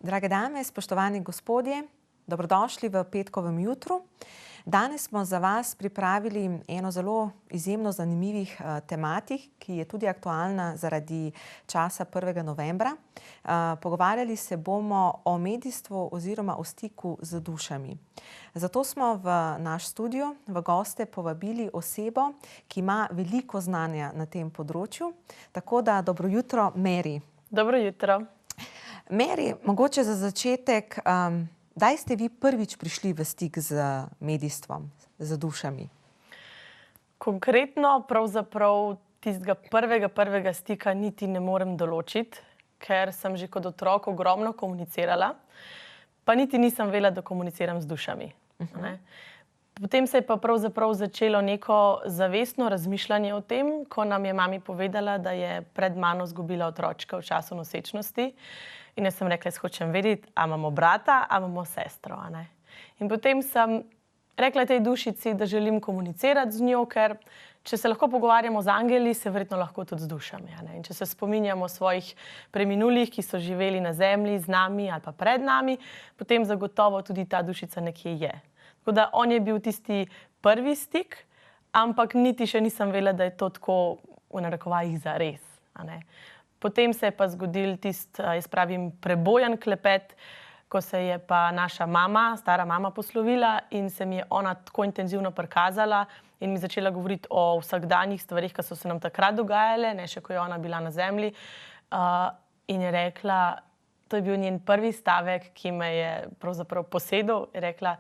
Drage dame, spoštovani gospodje, dobrodošli v petkovem jutru. Danes smo za vas pripravili eno zelo izjemno zanimivih tematik, ki je tudi aktualna zaradi časa 1. novembra. Pogovarjali se bomo o medijstvu oziroma o stiku z dušami. Zato smo v naš studio, v goste povabili osebo, ki ima veliko znanja na tem področju. Tako da dobro jutro, Meri. Dobro jutro. Meri, mogoče za začetek, kdaj ste vi prvič prišli v stik z medijstvom, z dušami? Konkretno pravzaprav tistega prvega stika niti ne morem določiti, ker sem že kot otrok ogromno komunicirala, pa niti nisem vedela, da komuniciram z dušami. Ne? Potem se je pa pravzaprav začelo neko zavestno razmišljanje o tem, ko nam je mami povedala, da je pred mano izgubila otročka v času nosečnosti. In jaz sem rekla, jaz hočem vedeti, a imamo brata, a imamo sestro. A ne? In potem sem rekla tej dušici, da želim komunicirati z njo, ker če se lahko pogovarjamo z angeli, se verjetno lahko tudi z dušami. A ne? In če se spominjamo svojih preminulih, ki so živeli na zemlji z nami ali pa pred nami, potem zagotovo tudi ta dušica nekje je. Tako da on je bil tisti prvi stik, ampak niti še nisem vedela, da je to tako v narekovajih zares. A ne? Potem se je pa zgodil tisti, jaz pravim, prebojan klepet, ko se je pa naša mama, stara mama poslovila in se mi je ona tako intenzivno prikazala in mi začela govoriti o vsakdanjih stvarih, ki so se nam takrat dogajale, ne še ko je ona bila na zemlji. In je rekla, to je bil njen prvi stavek, ki me je pravzaprav posedel, je rekla,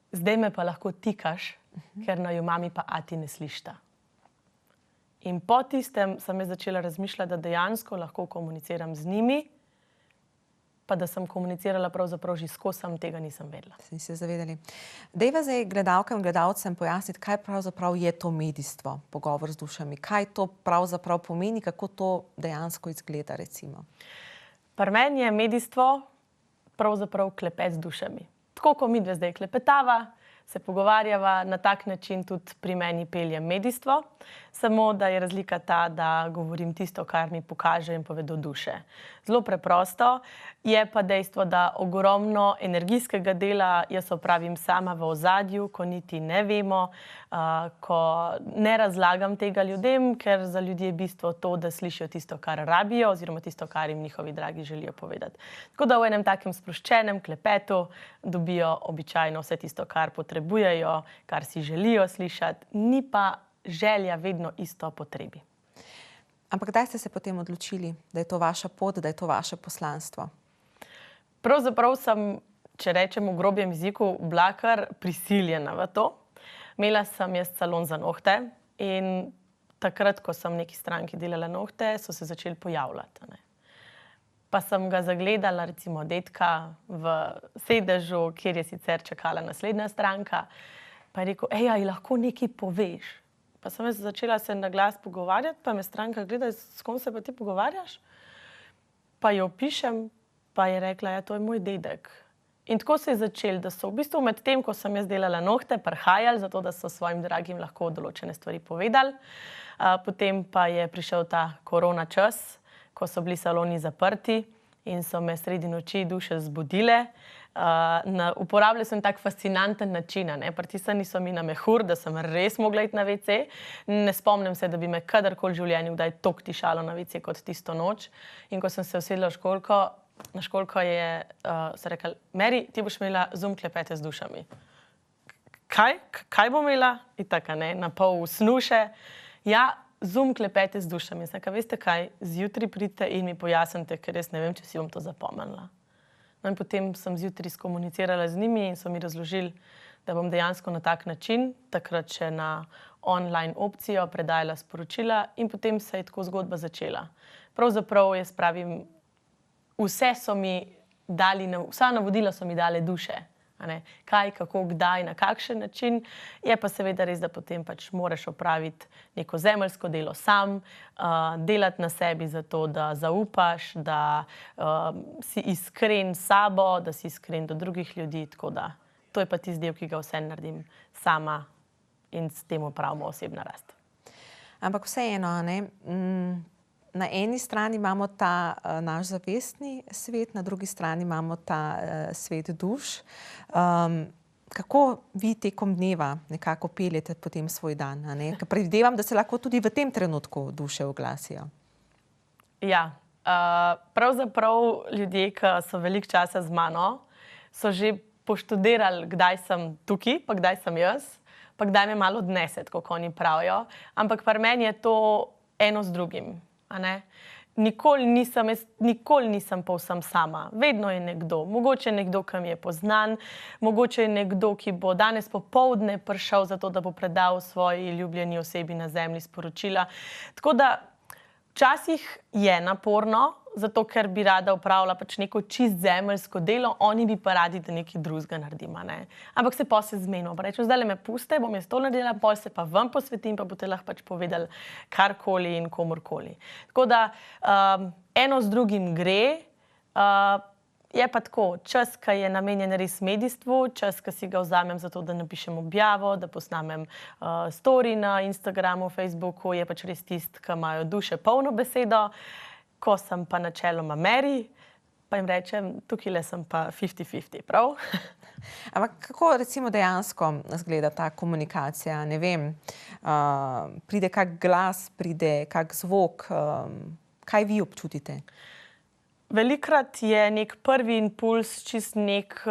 zdaj me pa lahko tikaš, ker naju mami pa ati ne slišta. In po tistem sem jaz začela razmišljati, da dejansko lahko komuniciram z njimi, pa da sem komunicirala pravzaprav že skozi, tega nisem vedela. Ste se zavedali. Dejva zdaj gledalkam in gledalcem pojasniti, kaj pravzaprav je to medijstvo, pogovor z dušami. Kaj to pravzaprav pomeni, kako to dejansko izgleda, recimo? Pri meni je medijstvo pravzaprav klepet z dušami. Tako, ko midve zdaj klepetava, se pogovarjava, na tak način tudi pri meni pelje medijstvo, samo da je razlika ta, da govorim tisto, kar mi pokaže in povedo duše. Zelo preprosto, je pa dejstvo, da ogromno energijskega dela jaz opravim sama v ozadju, ko niti ne vemo, ko ne razlagam tega ljudem, ker za ljudi je bistvo to, da slišijo tisto, kar rabijo, oziroma tisto, kar jim njihovi dragi želijo povedati. Tako da v enem takem sproščenem klepetu dobijo običajno vse tisto, kar potrebujejo, kar si želijo slišati, ni pa želja vedno isto potrebi. Ampak kdaj ste se potem odločili, da je to vaša pot, da je to vaše poslanstvo? Pravzaprav sem, če rečem v grobjem jeziku, bila kar prisiljena v to. Imela sem jaz salon za nohte in takrat, ko sem neki stranki delala nohte, so se začeli pojavljati. Ne? Pa sem ga zagledala, recimo dedka v sedežu, kjer je sicer čakala naslednja stranka, pa je rekel, a lahko nekaj poveš? Pa sem jaz začela se na glas pogovarjati, pa me stranka gleda, s kom se pa ti pogovarjaš? Pa jo opišem, pa je rekla, ja, to je moj dedek. In tako se je začelo, da so v bistvu med tem, ko sem jaz delala nohte, prihajali, zato da so svojim dragim lahko določene stvari povedali. Potem pa je prišel ta korona čas, ko so bili saloni zaprti in so me sredi noči duše zbudile. Uporabljali so tak fascinanten način, pritisnili so mi na mehur, da sem res mogla iti na WC. Ne spomnim se, da bi me kadarkoli v življenju kdaj toliko tišalo na WC kot tisto noč. In ko sem se usedla na školjko je se rekla, Meri, ti boš imela Zoom klepete z dušami. Kaj bom imela? In tako, na pol snu še. Ja, Zoom klepete z dušami. Veste kaj, zjutraj pridite in mi pojasnite, ker res ne vem, če si bom to zapomnila. No in potem sem zjutraj skomunicirala z njimi in so mi razložili, da bom dejansko na tak način, takrat še na online opcijo, predajala sporočila in potem se je tako zgodba začela. Pravzaprav jaz pravim, vsa navodila so mi dale duše. Kaj, kako, kdaj, na kakšen način. Je pa seveda res, da potem pač moraš opraviti neko zemeljsko delo sam, delati na sebi zato, da zaupaš, da si iskren s sabo, da si iskren do drugih ljudi, tako da to je pa tisti del, ki ga vse naredim sama in s tem pravimo osebna rast. Ampak vseeno, na eni strani imamo ta naš zavestni svet, na drugi strani imamo ta svet duš. Kako vi tekom dneva nekako peljete potem svoj dan? Ker predvidevam, da se lahko tudi v tem trenutku duše oglasijo. Ja, pravzaprav ljudje, ki so veliko časa z mano, so že poštudirali, kdaj sem tukaj, pa kdaj sem jaz, pa kdaj me malo odnese, kako oni pravijo. Ampak pri meni je to eno z drugim. Nikoli nisem povsem sama. Vedno je nekdo. Mogoče nekdo, ki mi je poznan, mogoče je nekdo, ki bo danes popoldne prišel zato, da bo predal svoji ljubljeni osebi na zemlji sporočila. Tako da včasih je naporno, zato ker bi rada opravila pač neko čist zemeljsko delo, oni bi pa radi, da nekaj drugega naredim. Ampak se pa se zmenimo. Rečem, zdaj me puste, bom jaz to naredila, pol se pa vam posvetim, pa boste lahko pač povedali karkoli in komorkoli. Tako da eno z drugim gre. Je pa tako, čas, ki je namenjen res medijstvu, čas, ki si ga vzamem za to, da napišem objavo, da posnamem story na Instagramu, Facebooku, je pač res tisti, ki imajo duše polno besedo. Ko sem pa načeloma Meri, pa jim rečem, tukaj sem pa 50-50, prav? Ampak kako recimo dejansko izgleda ta komunikacija? Ne vem, pride kak glas, pride kak zvok, kaj vi občutite? Velikrat je nek prvi impuls čist nek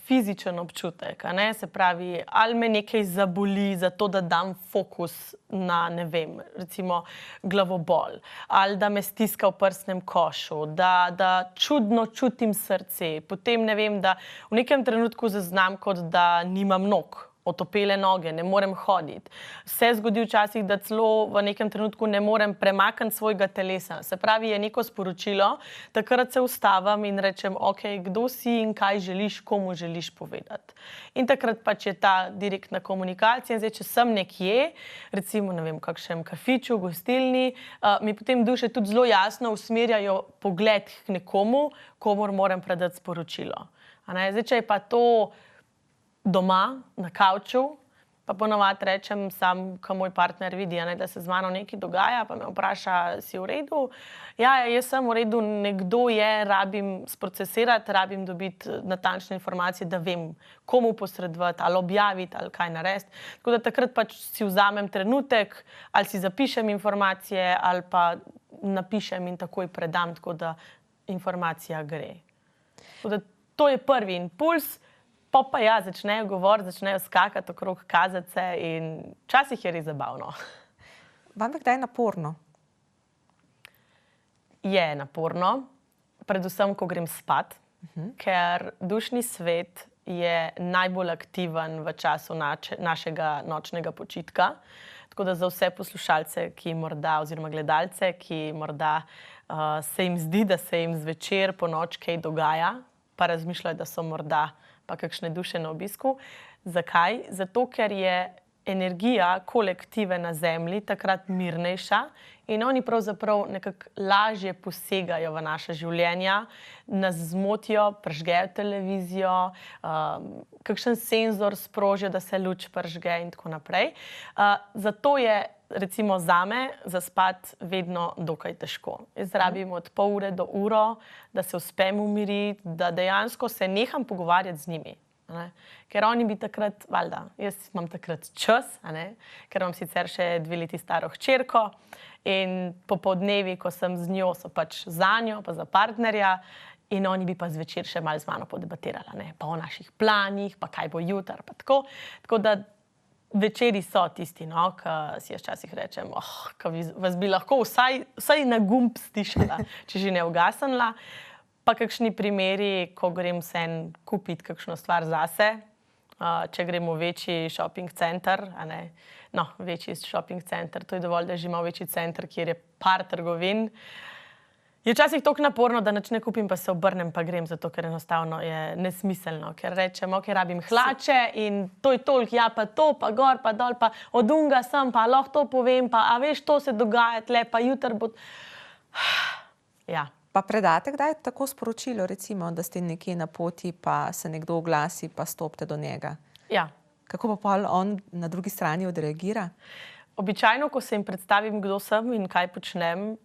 fizičen občutek. Se pravi, ali me nekaj zaboli za to, da dam fokus na, ne vem, recimo glavobol, ali da me stiska v prsnem košu, da čudno čutim srce. Potem ne vem, da v nekem trenutku zaznam, kot da nimam nog, otopele noge, ne morem hoditi. Se zgodi včasih, da celo v nekem trenutku ne morem premakniti svojega telesa. Se pravi, je neko sporočilo, takrat se ustavim in rečem, ok, kdo si in kaj želiš, komu želiš povedati. In takrat pač je ta direktna komunikacija. Zdaj, če sem nekje, recimo, ne vem, v kakšnem kafiču, gostilni, mi potem duše tudi zelo jasno usmerjajo pogled k nekomu, komur moram predati sporočilo. Zdaj, če je pa to doma, na kavču, pa ponovadi rečem sam, ko moj partner vidi, da se z mano nekaj dogaja, pa me vpraša, si v redu? Ja, jaz sem v redu, nekdo je, rabim sprocesirati, rabim dobiti natančne informacije, da vem, komu posredovati, ali objaviti, ali kaj narediti. Tako da takrat pač si vzamem trenutek, ali si zapišem informacije, ali pa napišem in takoj predam, tako da informacija gre. Tako da to je prvi impuls. Pa ja, začnejo govoriti, začnejo skakati okrog kazace in včasih je res zabavno. Vam je kdaj naporno? Je naporno, predvsem, ko grem spat, ker dušni svet je najbolj aktiven v času našega nočnega počitka. Tako da za vse poslušalce, oziroma gledalce, ki morda se jim zdi, da se jim zvečer po noč kaj dogaja, pa razmišljajo, da so morda pa kakšne duše na obisku. Zakaj? Zato, ker je energija kolektive na zemlji takrat mirnejša in oni pravzaprav nekako lažje posegajo v naša življenja, nas zmotijo, prižgejo televizijo, kakšen senzor sprožijo, da se luč prižge in tako naprej. Zato je recimo zame zaspati vedno dokaj težko. Jaz rabim od pol ure do uro, da se uspem umiriti, da dejansko se neham pogovarjati z njimi. Ker oni bi takrat, valjda, jaz imam takrat čas, ker imam sicer še 2 leti staro hčerko in popoldnevi, ko sem z njo, so pač za njo, pa za partnerja in oni bi pa zvečer še malo z mano podebatirala, pa o naših planih, pa kaj bo jutri, pa tako. Tako da večeri so tisti, ki si jaz včasih rečem, vas bi lahko vsaj na gumb stišala, če že ne ugasnila. Pa kakšni primeri, ko grem vseeno kupiti kakšno stvar zase, če grem v večji shopping center, večji shopping center, to je dovolj, da že ima večji center, kjer je par trgovin. Je včasih toliko naporno, da nič ne kupim, pa se obrnem, pa grem, zato ker enostavno je nesmiselno. Ker rečem, rabim hlače in to je toliko, ja pa to, pa gor, pa dol, pa od unga sem, pa lahko to povem, pa a veš, to se dogaja tle, pa jutri bo... Ja. Pa predate kdaj tako sporočilo, recimo, da ste nekje na poti, pa se nekdo oglasi, pa stopite do njega? Ja. Kako pa on na drugi strani odreagira? Običajno, ko se jim predstavim, kdo sem in kaj počnem,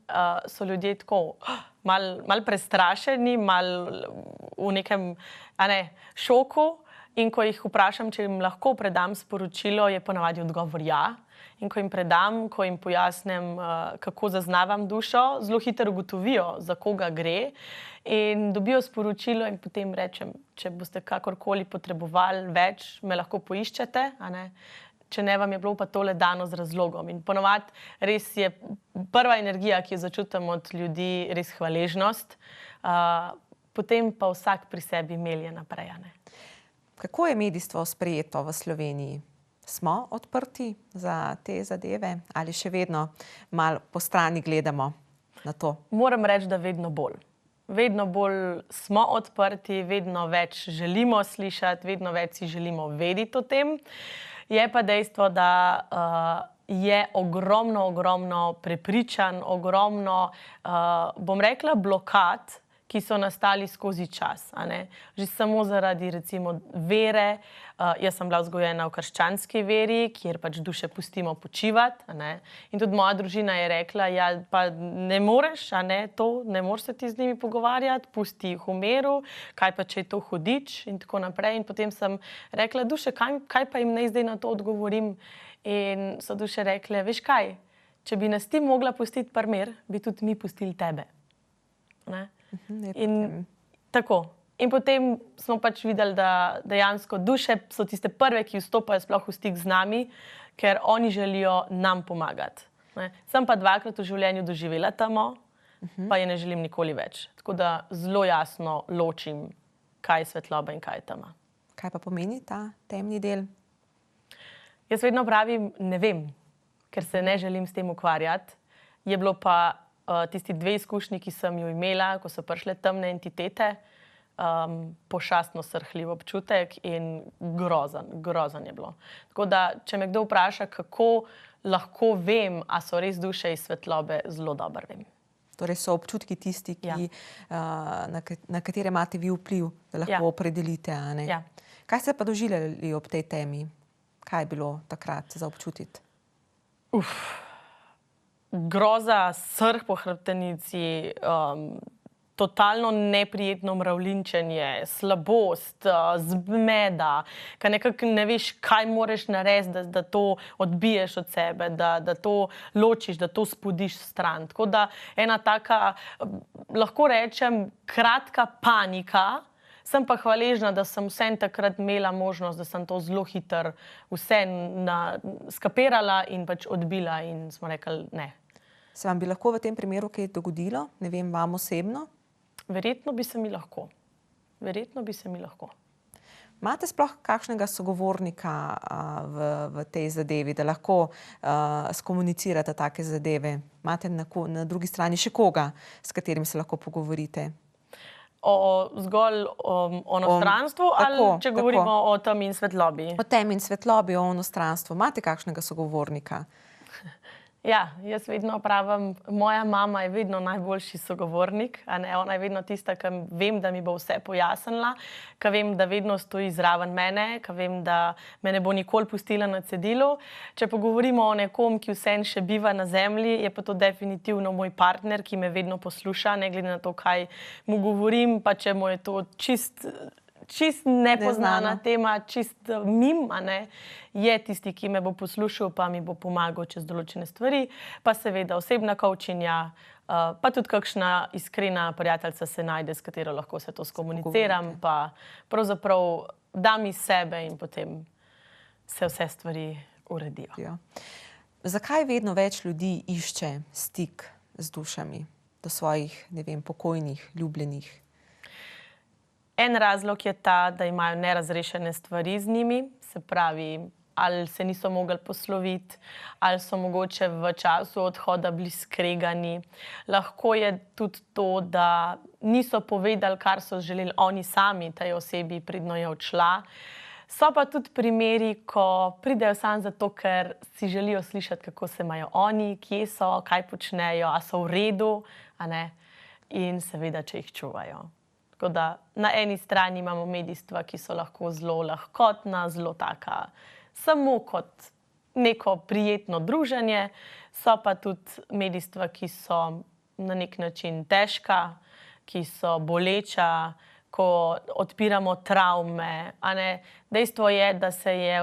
so ljudje tako mal prestrašeni, mal v nekem šoku. In ko jih vprašam, če jim lahko predam sporočilo, je ponavadi odgovor ja. In ko jim predam, ko jim pojasnim, kako zaznavam dušo, zelo hitro ugotovijo, za koga gre. In dobijo sporočilo in potem rečem, če boste kakorkoli potrebovali več, me lahko poiščete, Če ne, vam je bilo pa tole dano z razlogom. In ponovadi res je prva energija, ki jo začutim od ljudi, res hvaležnost. Potem pa vsak pri sebi melje naprej. Kako je medijstvo sprejeto v Sloveniji? Smo odprti za te zadeve ali še vedno malo po strani gledamo na to? Moram reči, da vedno bolj. Vedno bolj smo odprti, vedno več želimo slišati, vedno več si želimo vedeti o tem. Je pa dejstvo, da je ogromno prepričanj, ogromno, bom rekla, blokad, ki so nastali skozi čas. Že samo zaradi recimo vere. Jaz sem bila vzgojena v krščanski veri, kjer pač duše pustimo počivati. In tudi moja družina je rekla, ja, pa ne moreš, ne moreš se ti z njimi pogovarjati, pusti jih v miru, kaj pa če je to hudič in tako naprej. In potem sem rekla, duše, kaj pa jim naj zdaj na to odgovorim? In so duše rekle, veš kaj, če bi nas ti mogla pustiti par mir, bi tudi mi pustili tebe. In tako. In potem smo pač videli, da dejansko duše so tiste prve, ki vstopajo sploh v stik z nami, ker oni želijo nam pomagati. Sem pa 2-krat v življenju doživela temo, pa je ne želim nikoli več. Tako da zelo jasno ločim, kaj je svetloba in kaj je tema. Kaj pa pomeni ta temni del? Jaz vedno pravim, ne vem, ker se ne želim s tem ukvarjati. Je bilo pa tisti 2 izkušnji, ki sem jo imela, ko so prišle temne entitete, pošastno srhljiv občutek in grozen je bilo. Tako da, če me kdo vpraša, kako lahko vem, a so res duše iz svetlobe, zelo dobro vem. Torej so občutki tisti, na katere imate vi vpliv, da lahko opredelite. Ja. Kaj ste pa doživljali ob tej temi? Kaj je bilo takrat za občutiti? Groza, srh po hrbtenici, totalno neprijetno mravljinčenje, slabost, zmeda, ker nekako ne veš, kaj moraš narediti, da to odbiješ od sebe, da to ločiš, da to spudiš stran. Tako da ena taka, lahko rečem, kratka panika. Sem pa hvaležna, da sem vsem takrat imela možnost, da sem to zelo hitro vse skapirala in pač odbila in smo rekli ne. Se vam bi lahko v tem primeru kaj dogodilo? Ne vem, vam osebno? Verjetno bi se mi lahko. Imate sploh kakšnega sogovornika v tej zadevi, da lahko skomunicirate take zadeve? Imate na drugi strani še koga, s katerim se lahko pogovorite? Zgolj o onostranstvu ali če govorimo o temi in svetlobi? O temi in svetlobi, o onostranstvu. Imate kakšnega sogovornika? Ja, jaz vedno pravim, moja mama je vedno najboljši sogovornik. Ona je vedno tista, ki vem, da mi bo vse pojasnila, ki vem, da vedno stoji zraven mene, ki vem, da me ne bo nikoli pustila na cedilu. Če pogovorimo o nekom, ki vseeno še biva na zemlji, je pa to definitivno moj partner, ki me vedno posluša, ne glede na to, kaj mu govorim, pa če mu je to čist nepoznana tema, čist mim, je tisti, ki me bo poslušal, pa mi bo pomagal čez določene stvari, pa seveda osebna coachinja, pa tudi kakšna iskrena prijateljica se najde, s katero lahko se to skomuniciram, pa pravzaprav dam iz sebe in potem se vse stvari uredijo. Zakaj vedno več ljudi išče stik z dušami do svojih, ne vem, pokojnih, ljubljenih? En razlog je ta, da imajo nerazrešene stvari z njimi, se pravi, ali se niso mogli posloviti, ali so mogoče v času odhoda bili skregani. Lahko je tudi to, da niso povedali, kar so želeli oni sami tej osebi, preden je odšla. So pa tudi primeri, ko pridejo samo zato, ker si želijo slišati, kako se imajo oni, kje so, kaj počnejo, a so v redu, in seveda, če jih čuvajo. Tako da na eni strani imamo medijstva, ki so lahko zelo lahkotna, zelo taka, samo kot neko prijetno druženje, so pa tudi medijstva, ki so na nek način težka, ki so boleča, ko odpiramo travme. Dejstvo je, da se je,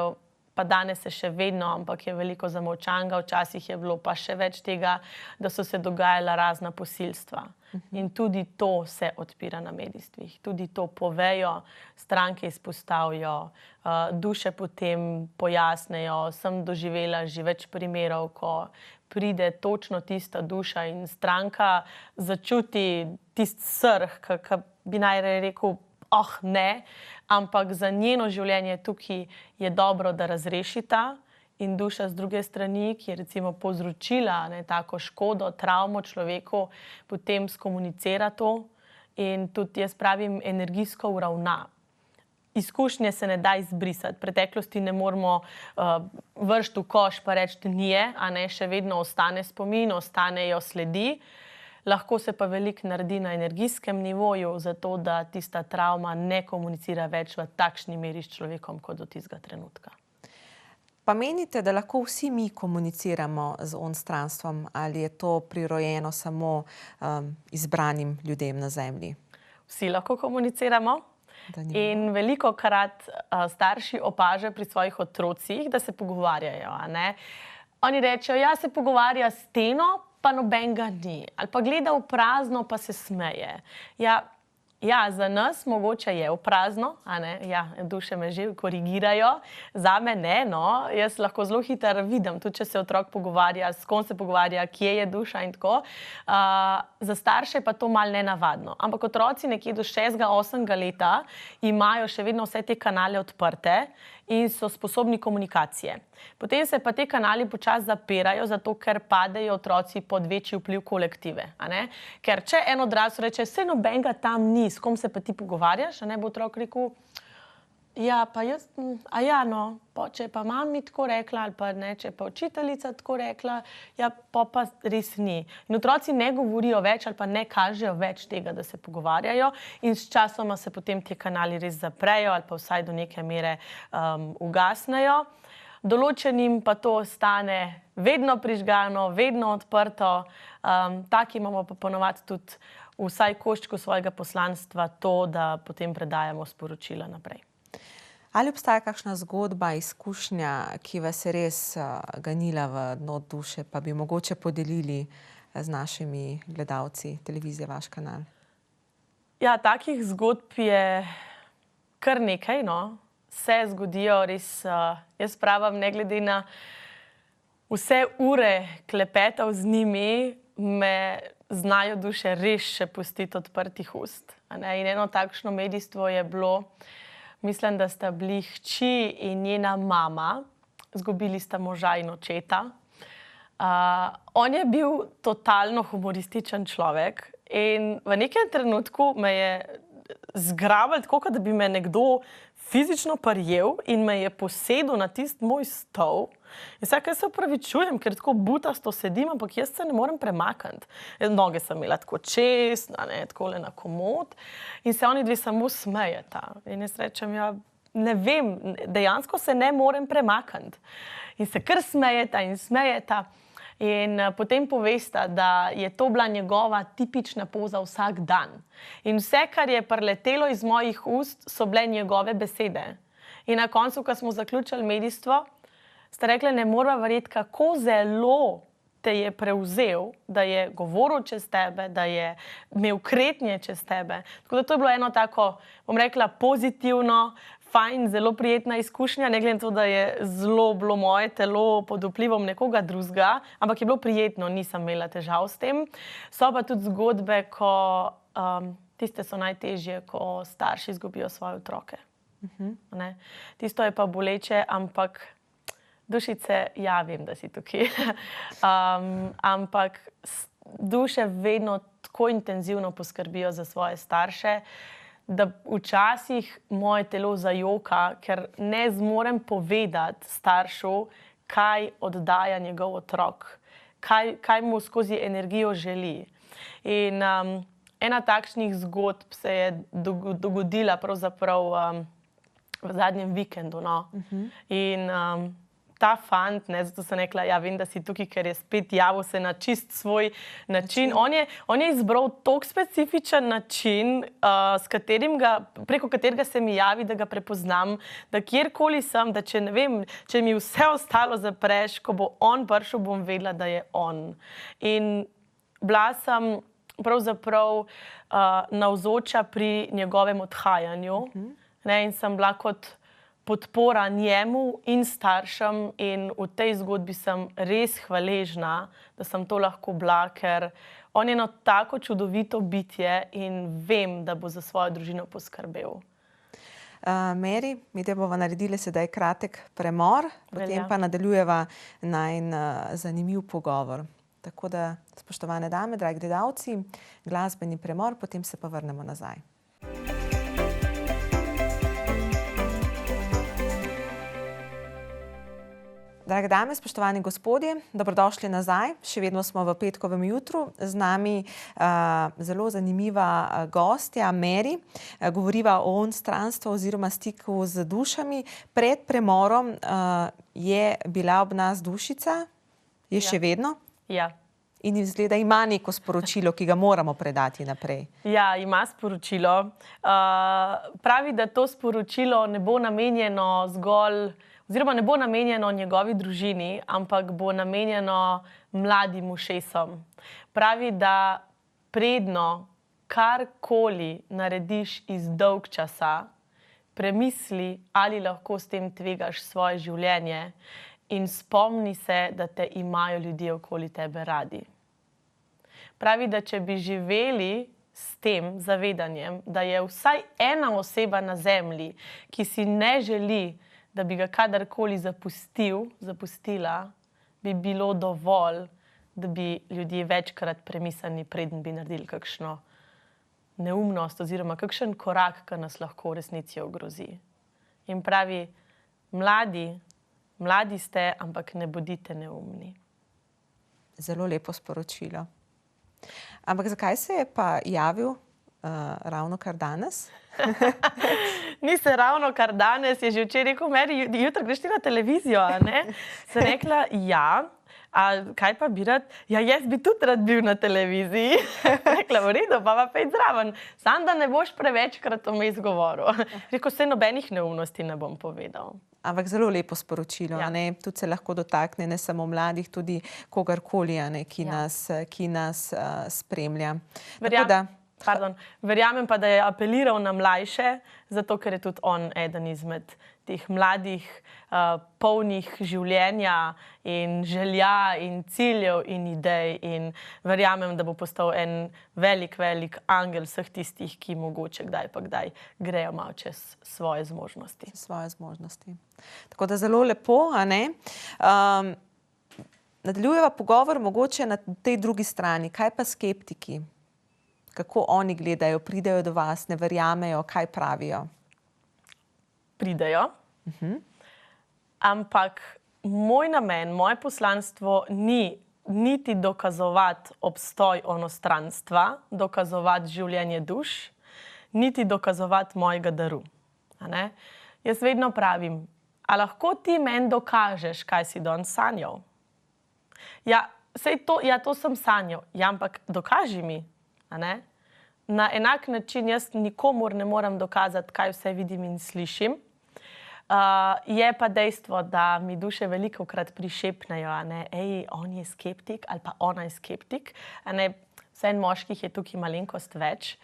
pa danes se še vedno, ampak je veliko zamolčanega, včasih je bilo pa še več tega, da so se dogajala razna posilstva. In tudi to se odpira na medijstvih. Tudi to povejo, stranke izpostavijo, duše potem pojasnejo. Sem doživela že več primerov, ko pride točno tista duša in stranka začuti tisti srh, ki bi najraje rekel, ne, ampak za njeno življenje tukaj je dobro, da razrešita, in duša z druge strani, ki je recimo povzročila tako škodo, travmo človeku, potem skomunicira to in tudi, jaz pravim, energijsko uravna. Izkušnje se ne da izbrisati. Preteklosti ne moramo vršiti v koš pa reči nije, še vedno ostane spomin, ostanejo sledi. Lahko se pa veliko naredi na energijskem nivoju, zato da tista travma ne komunicira več v takšni meri s človekom, kot do tistega trenutka. Pa menite, da lahko vsi mi komuniciramo z onstranstvom, ali je to prirojeno samo izbranim ljudem na zemlji? Vsi lahko komuniciramo. In velikokrat starši opažajo pri svojih otrocih, da se pogovarjajo. Oni rečejo, ja, se pogovarja s steno, pa nobenega ni. Ali pa gleda v prazno, pa se smeje. Ja, za nas mogoče je v prazno, ja, duše me že korigirajo, zame ne, no, jaz lahko zelo hitro vidim, tudi če se otrok pogovarja, s kom se pogovarja, kje je duša in tako. Za starše pa to malo nenavadno. Ampak otroci nekje do 6. 8. leta imajo še vedno vse te kanale odprte in so sposobni komunikacije. Potem se pa te kanali počasi zapirajo, zato ker padejo otroci pod večji vpliv kolektive. Ker če en odrasel reče, saj nobenega tam ni, s kom se pa ti pogovarjaš, bo otrok rekel, ja, pa jaz, no, če pa mami tako rekla, ali pa ne, če pa učiteljica tako rekla, ja, pa res ni. In otroci ne govorijo več ali pa ne kažejo več tega, da se pogovarjajo, in s časoma se potem ti kanali res zaprejo ali pa vsaj do neke mere ugasnejo. Določenim pa to ostane vedno prižgano, vedno odprto. Taki imamo pa ponovadi tudi vsaj koščku svojega poslanstva to, da potem predajamo sporočila naprej. Ali obstaja kakšna zgodba, izkušnja, ki vas je res ganila v dno duše, pa bi mogoče podelili z našimi gledalci televizije Vaš kanal? Ja, takih zgodb je kar nekaj, no. Se zgodijo res, jaz pravim, ne glede na vse ure klepetov z njimi, me znajo duše res še pustiti odprtih ust. In eno takšno medijstvo je bilo, mislim, da sta bili hči in njena mama, izgubili sta moža in očeta. On je bil totalno humorističen človek in v nekem trenutku me je zgrabil tako, kot da bi me nekdo fizično prijel in me je posedel na tisti moj stol. In vsaj, se opravičujem, ker tako butasto sedim, ampak jaz se ne morem premakniti. Noge sem imela tako čez, takole na komod, in se oni dve samo smejeta. In jaz rečem, ja, ne vem, dejansko se ne morem premakniti. In se kar smejeta in smejeta. In potem povesta, da je to bila njegova tipična poza vsak dan. In vse, kar je priletelo iz mojih ust, so bile njegove besede. In na koncu, ko smo zaključili medijstvo, sta rekla, ne moreva verjeti, kako zelo te je prevzel, da je govoril čez tebe, da je imel kretnje čez tebe. Tako da to je bilo eno tako, bom rekla, pozitivno, fajn, zelo prijetna izkušnja, ne glede na to, da je zelo bilo moje telo pod vplivom nekoga drugega, ampak je bilo prijetno, nisem imela težav s tem. So pa tudi zgodbe, ko tiste so najtežje, ko starši izgubijo svoje otroke. Tisto je pa boleče, ampak dušice, ja, vem, da si tukaj. Ampak duše vedno tako intenzivno poskrbijo za svoje starše, da včasih moje telo zajoka, ker ne zmorem povedati staršu, kaj oddaja njegov otrok, kaj mu skozi energijo želi. In ena takšnih zgodb se je dogodila pravzaprav v zadnjem vikendu. In ta fant, ne, zato sem rekla, ja, vem, da si tukaj, ker je spet javil se na čist svoj način. On je izbral tok specifičen način, preko katerega se mi javi, da ga prepoznam, da kjerkoli sem, da če ne vem, če mi vse ostalo zapreš, ko bo on prišel, bom vedela, da je on. In bila sem pravzaprav navzoča pri njegovem odhajanju, ne, in sem bila kot podpora njemu in staršem in v tej zgodbi sem res hvaležna, da sem to lahko bila, ker on je eno tako čudovito bitje in vem, da bo za svojo družino poskrbel. Meri, mi te bova naredili sedaj kratek premor, potem pa nadaljujeva najin zanimiv pogovor. Tako da, spoštovane dame, dragi gledalci, glasbeni premor, potem se pa vrnemo nazaj. Drage dame, spoštovani gospodje, dobrodošli nazaj. Še vedno smo v petkovem jutru. Z nami zelo zanimiva gostja, Meri. Govoriva o onstranstvu oziroma stiku z dušami. Pred premorom je bila ob nas Dušica. Je še vedno? Ja. In izgleda ima neko sporočilo, ki ga moramo predati naprej. Ja, ima sporočilo. Pravi, da to sporočilo ne bo namenjeno zgolj oziroma ne bo namenjeno njegovi družini, ampak bo namenjeno mladim ušesom. Pravi, da predno karkoli narediš iz dolgčasa, premisli, ali lahko s tem tvegaš svoje življenje in spomni se, da te imajo ljudje okoli tebe radi. Pravi, da če bi živeli s tem zavedanjem, da je vsaj ena oseba na zemlji, ki si ne želi, da bi ga kadarkoli zapustila, bi bilo dovolj, da bi ljudje večkrat premislili, preden bi naredili kakšno neumnost oziroma kakšen korak, ki nas lahko v resnici ogrozi. In pravi, mladi ste, ampak ne bodite neumni. Zelo lepo sporočilo. Ampak zakaj se je pa javil ravno kar danes? Ni se ravno kar danes, je že včeraj rekel, Meri, jutro greš ti na televizijo, a ne? Sem rekla, ja, a kaj pa bi rad? Ja, jaz bi tudi rad bil na televiziji. Rekla, v redu, pa pejt zraven. Sam, da ne boš prevečkrat vmes govoril. Rekel, saj nobenih neumnosti ne bom povedal. Ampak zelo lepo sporočilo, ne? Tudi se lahko dotakne ne samo mladih, tudi kogarkoli, ne, ki nas spremlja. Verjamem pa, da je apeliral na mlajše, zato ker je tudi on eden izmed teh mladih, polnih življenja in želja in ciljev in idej in verjamem, da bo postal en velik angel vseh tistih, ki mogoče kdaj pa kdaj grejo malo čez svoje zmožnosti. Svoje zmožnosti. Tako da zelo lepo, a ne? Nadaljujeva pogovor mogoče na tej drugi strani. Kaj pa skeptiki? Kako oni gledajo, pridejo do vas, ne verjamejo, kaj pravijo? Pridejo. Ampak moj namen, moje poslanstvo ni niti dokazovati obstoj onostranstva, dokazovati življenje duš, niti dokazovati mojega daru. A ne? Jaz vedno pravim, a lahko ti meni dokažeš, kaj si danes sanjal? Ja, to sem sanjal. Ja, ampak dokaži mi. A ne? Na enak način jaz nikomur ne morem dokazati, kaj vse vidim in slišim. Je pa dejstvo, da mi duše velikokrat prišepnejo, a ne, on je skeptik ali pa ona je skeptik. A ne, vseeno moških je tukaj malenkost več.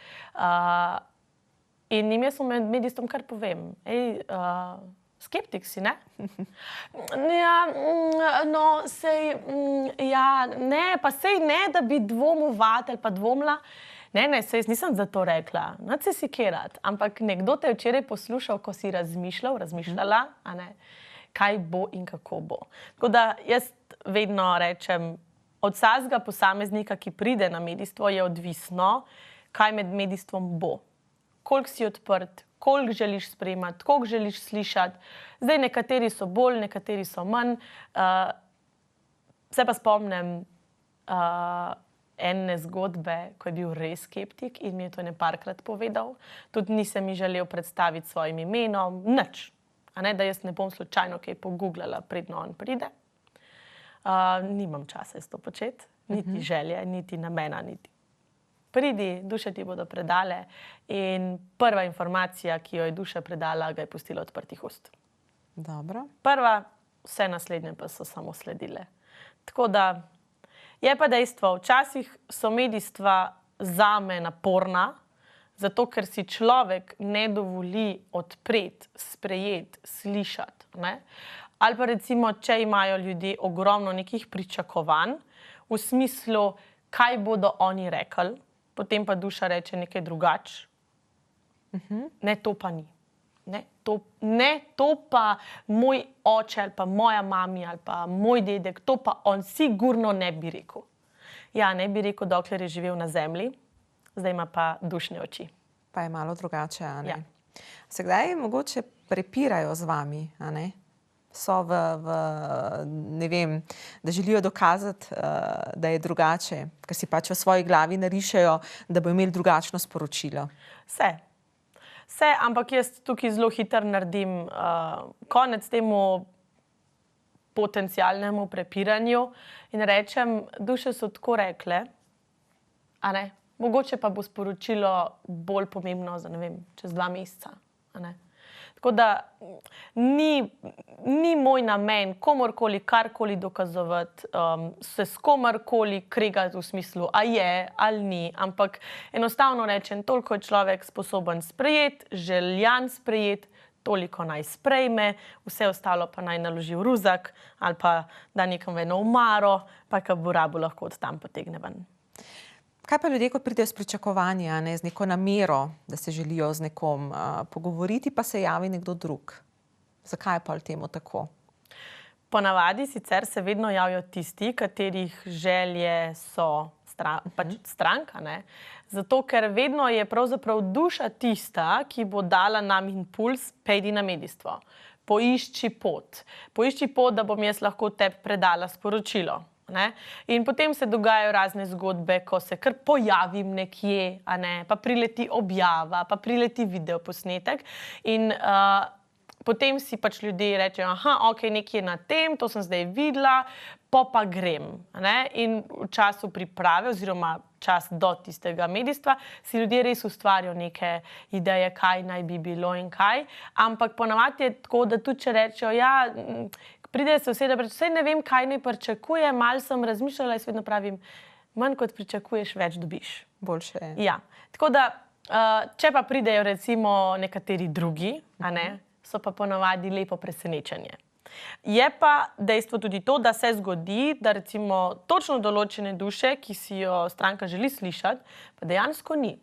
In jim jaz v medijstvom kar povem, skeptik si, ne? Ja, no, sej, ja, ne, pa sej ne, da bi dvomovat ali pa dvomila. Ne, sej nisem za to rekla, nič se sikirat, ampak nekdo te je včeraj poslušal, ko si razmišljala, a ne, kaj bo in kako bo. Tako da jaz vedno rečem, od vsakega posameznika, ki pride na medijstvo, je odvisno, kaj med medijstvom bo. Koliko si odprt, koliko želiš sprejemati, koliko želiš slišati. Zdaj nekateri so bolj, nekateri so manj. Se pa spomnim ene zgodbe, ko je bil res skeptik in mi je to parkrat povedal. Tudi nisem mi želel predstaviti svojim imenom, nič. A ne, da jaz ne bom slučajno kaj pogooglala, predno on pride. Nimam časa to početi, niti želje, niti namena, niti. Pridi, duše ti bodo predale in prva informacija, ki jo je duša predala, ga je pustila odprtih ust. Dobro. Prva, vse naslednje pa so samo sledile. Tako da je pa dejstvo, včasih so medijstva zame naporna, zato ker si človek ne dovoli odpreti, sprejeti, slišati. Ne? Ali pa recimo, če imajo ljudje ogromno nekih pričakovanj, v smislu, kaj bodo oni rekli, potem pa duša reče nekaj drugače. Ne, to pa ni. Ne, to pa moj oče ali pa moja mami ali pa moj dedek, to pa on sigurno ne bi rekel. Ja, ne bi rekel, dokler je živel na zemlji, zdaj ima pa dušne oči. Pa je malo drugače, a ne? Ja. Se kdaj mogoče prepirajo z vami, a ne? So ne vem, da želijo dokazati, da je drugače, ker si pač v svoji glavi narišejo, da bo imeli drugačno sporočilo. Vse, ampak jaz tukaj zelo hitro naredim konec temu potencialnemu prepiranju in rečem, duše so tako rekle, a ne, mogoče pa bo sporočilo bolj pomembno za, ne vem, čez 2 meseca, a ne. Tako da ni moj namen komorkoli, karkoli dokazovati, se s komorkoli kregati v smislu, a je ali ni, ampak enostavno rečem, toliko je človek sposoben sprejeti, željan sprejeti, toliko naj sprejme, vse ostalo pa naj naloži v ruzak ali pa da nekam v eno omaro, pa ko bo rabo lahko od tam potegne ven. Kaj pa ljudje, ko pridejo s pričakovanji, a ne, z neko namero, da se želijo z nekom pogovoriti, pa se javi nekdo drug? Zakaj pa temu tako? Ponavadi sicer se vedno javijo tisti, katerih želje so pač stranka, ne? Zato, ker vedno je pravzaprav duša tista, ki bo dala nam impuls, pejdi na medijstvo. Poišči pot, da bom jaz lahko tebi predala sporočilo. Ne? In potem se dogajajo razne zgodbe, ko se kar pojavim nekje, a ne? Pa prileti objava, pa prileti videoposnetek in potem si pač ljudje rečejo, aha, ok, nekje na tem, to sem zdaj videla, pa grem. Ne? In v času priprave oziroma čas do tistega medijstva si ljudje res ustvarijo neke ideje, kaj naj bi bilo in kaj, ampak ponavadi je tako, da tudi če rečejo, ja, pride se vse, da vse ne vem, kaj ne pričakuje, malo sem razmišljala in vedno pravim, manj kot pričakuješ, več dobiš. Boljše je. Ja, tako da, če pa pridejo recimo nekateri drugi, a ne, so pa ponavadi lepo presenečenje. Je pa dejstvo tudi to, da se zgodi, da recimo točno določene duše, ki si jo stranka želi slišati, pa dejansko ni.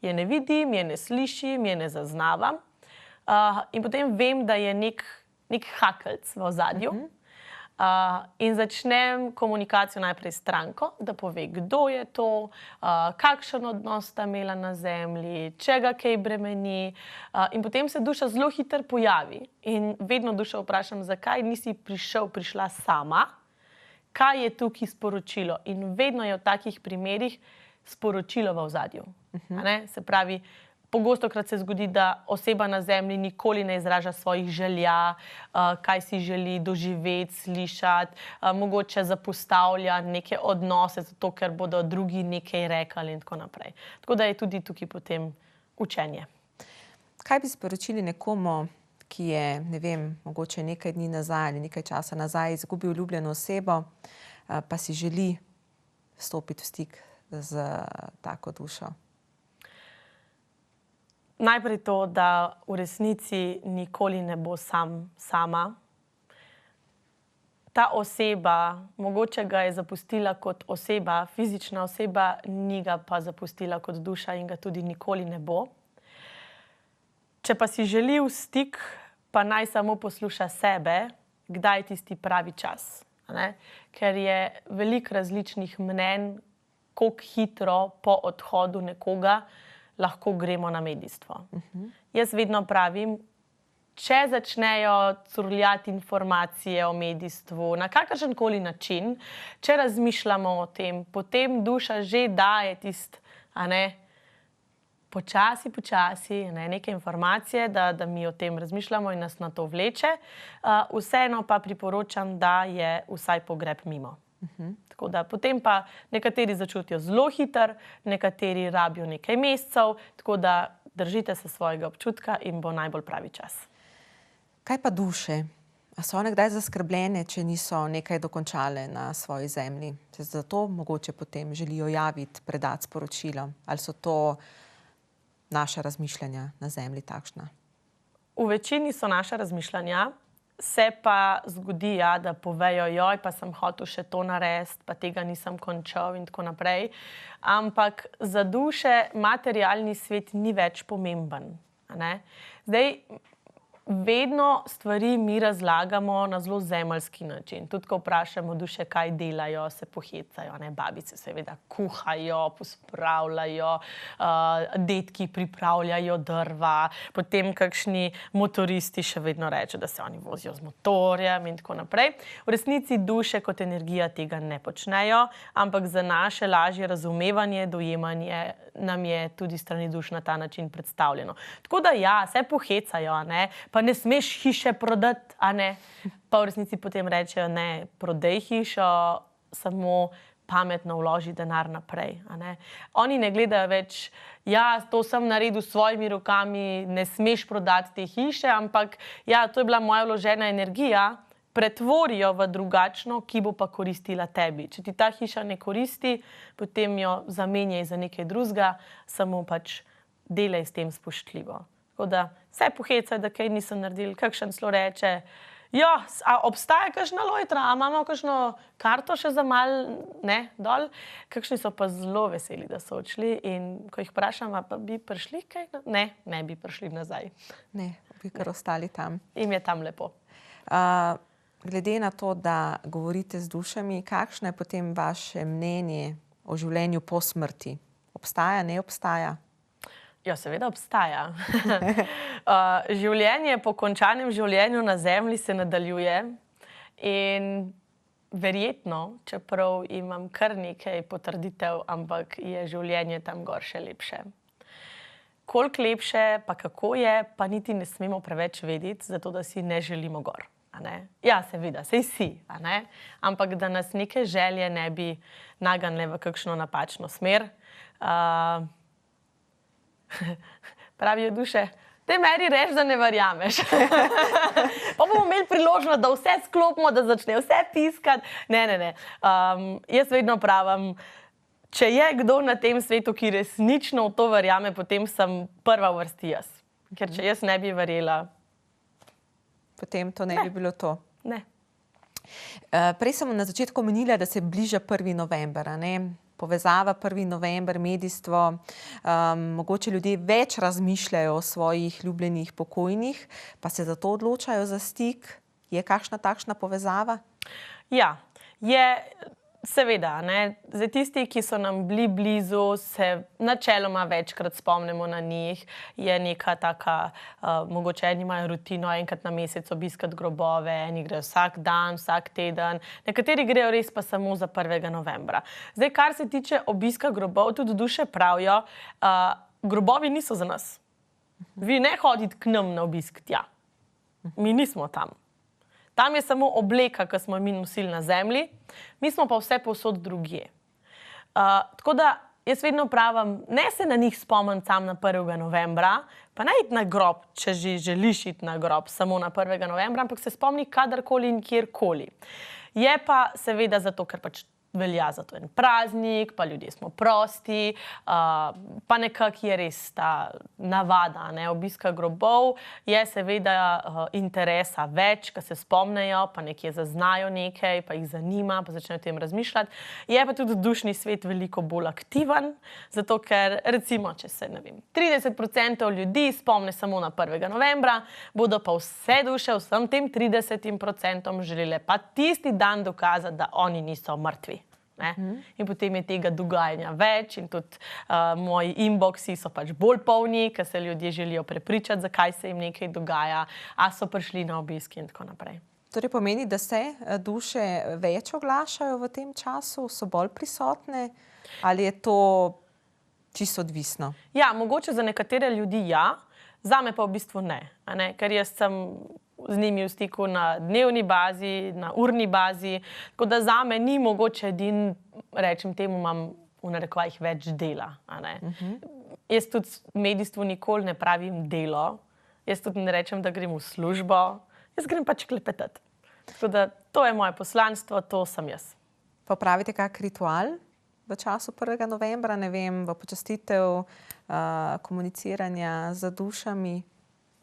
Je ne vidim, je ne slišim, je ne zaznavam in potem vem, da je nek hakeljc v ozadju in začnem komunikacijo najprej s stranko, da pove, kdo je to, kakšen odnos sta imela na zemlji, če ga kaj bremeni in potem se duša zelo hitro pojavi in vedno dušo vprašam, zakaj nisi prišla sama, kaj je tukaj sporočilo in vedno je v takih primerih sporočilo v ozadju. Se pravi, pogostokrat se zgodi, da oseba na zemlji nikoli ne izraža svojih želja, kaj si želi doživeti, slišati, mogoče zapostavlja neke odnose, zato ker bodo drugi nekaj rekli in tako naprej. Tako da je tudi tukaj potem učenje. Kaj bi sporočili nekomu, ki je, ne vem, mogoče nekaj dni nazaj ali nekaj časa nazaj izgubil ljubljeno osebo, pa si želi stopiti v stik z tako dušo? Najprej to, da v resnici nikoli ne bo sama. Ta oseba, mogoče ga je zapustila kot oseba, fizična oseba, ni ga pa zapustila kot duša in ga tudi nikoli ne bo. Če pa si želi v stik, pa naj samo posluša sebe, kdaj je tisti pravi čas. Ne? Ker je veliko različnih mnenj, koliko hitro po odhodu nekoga lahko gremo na medijstvo. Jaz vedno pravim, če začnejo curljati informacije o medijstvu na kakršenkoli način, če razmišljamo o tem, potem duša že daje počasi, neke informacije, da mi o tem razmišljamo in nas na to vleče. Vseeno pa priporočam, da je vsaj pogreb mimo. Tako da potem pa nekateri začutijo zelo hitro, nekateri rabijo nekaj mesecev, tako da držite se svojega občutka in bo najbolj pravi čas. Kaj pa duše? A so one kdaj zaskrbljene, če niso nekaj dokončale na svoji zemlji? Se zato mogoče potem želijo javiti, predati sporočilo? Ali so to naša razmišljanja na zemlji takšna? V večini so naša razmišljanja, se pa zgodi, da povejo, joj, pa sem hotel še to narediti, pa tega nisem končal in tako naprej. Ampak za duše materialni svet ni več pomemben. Zdaj, vedno stvari mi razlagamo na zelo zemeljski način. Tudi, ko vprašamo duše, kaj delajo, se pohecajo. Babice seveda kuhajo, pospravljajo, dedki pripravljajo drva, potem kakšni motoristi še vedno rečejo, da se oni vozijo z motorjem in tako naprej. V resnici duše kot energija tega ne počnejo, ampak za naše lažje razumevanje, dojemanje nam je tudi strani duš na ta način predstavljeno. Tako da ja, se pohecajo, pa ne smeš hiše prodati, pa v resnici potem rečejo, ne, prodaj hišo, samo pametno vloži denar naprej. Oni ne gledajo več, ja, to sem naredil s svojimi rokami, ne smeš prodati te hiše, ampak ja, to je bila moja vložena energija, pretvorijo v drugačno, ki bo pa koristila tebi. Če ti ta hiša ne koristi, potem jo zamenjaj za nekaj drugega, samo pač delaj s tem spoštljivo. Tako da se pohecaj, da kaj nisem naredil, kakšen celo reče, ja, a obstaja kakšna lojtra, a imamo kakšno karto še za malo, dol. Kakšni so pa zelo veseli, da so odšli in ko jih vprašam, pa bi prišli kaj? Ne bi prišli nazaj. Ne, bi kar ostali tam. Im je tam lepo. Glede na to, da govorite z dušami, kakšno je potem vaše mnenje o življenju po smrti? Obstaja, ne obstaja? Ja, seveda obstaja. Življenje po končanem življenju na zemlji se nadaljuje in verjetno, čeprav imam kar nekaj potrditev, ampak je življenje tam gor še lepše. Koliko lepše, pa kako je, pa niti ne smemo preveč vedeti, zato da si ne želimo gor. Ja, seveda, sej si, ampak da nas neke želje ne bi nagnile v kakšno napačno smer. Pravijo duše, te meri reči, da ne verjameš. Pa bomo imeli priložnost, da vse sklopimo, da začne vse piskati. Ne. Jaz vedno pravim, če je kdo na tem svetu, ki resnično v to verjame, potem sem prva v vrsti jaz. Ker če jaz ne bi verjela, potem to ne bi bilo to. Ne. Prej sem na začetku omenila, da se bliža 1. november, povezava 1. november, medijstvo. Mogoče ljudje več razmišljajo o svojih ljubljenih pokojnih, pa se zato odločajo za stik. Je kakšna takšna povezava? Ja, je. Seveda, za tisti, ki so nam bili blizu, se načeloma večkrat spomnimo na njih. Je neka taka, mogoče eni imajo rutino enkrat na mesec obiskati grobove, eni grejo vsak dan, vsak teden, nekateri grejo res pa samo za 1. novembra. Zdaj, kar se tiče obiska grobov, tudi duše pravijo, grobovi niso za nas. Vi ne hodite k nam na obisk tja. Mi nismo tam. Tam je samo obleka, ki smo mi nosili na zemlji, mi smo pa vse povsod drugje. Tako da jaz vedno pravim, ne se na njih spomniti sam na 1. novembra, pa ne iti na grob, če že želiš iti na grob samo na 1. novembra, ampak se spomni kadarkoli in kjerkoli. Je pa seveda zato, ker pač velja za to en praznik, pa ljudje smo prosti, pa nekako je res ta navada, obiska grobov, je seveda interesa več, ko se spomnejo, pa nekje zaznajo nekaj, pa jih zanima, pa začnejo o tem razmišljati. Je pa tudi dušni svet veliko bolj aktiven, zato ker recimo, če se, 30% ljudi spomne samo na 1. novembra, bodo pa vse duše vsem tem 30% želele pa tisti dan dokazati, da oni niso mrtvi. In potem je tega dogajanja več in tudi moji inboxi so pač bolj polni, ker se ljudje želijo prepričati, zakaj se jim nekaj dogaja, a so prišli na obisk in tako naprej. Torej pomeni, da se duše več oglašajo v tem času, so bolj prisotne, ali je to čisto odvisno. Ja, mogoče za nekatere ljudi ja, zame pa v bistvu ne, a ne? Ker jaz sem z njimi v stiku na dnevni bazi, na urni bazi, tako da zame ni mogoče rečem temu, imam v narekovajih več dela. A ne? Jaz tudi v medijstvu nikoli ne pravim delo, jaz tudi ne rečem, da grem v službo, jaz grem pač klepetati. Tako da to je moje poslanstvo, to sem jaz. Pa pravite kak ritual v času 1. novembra, ne vem, v počastitev komuniciranja z dušami?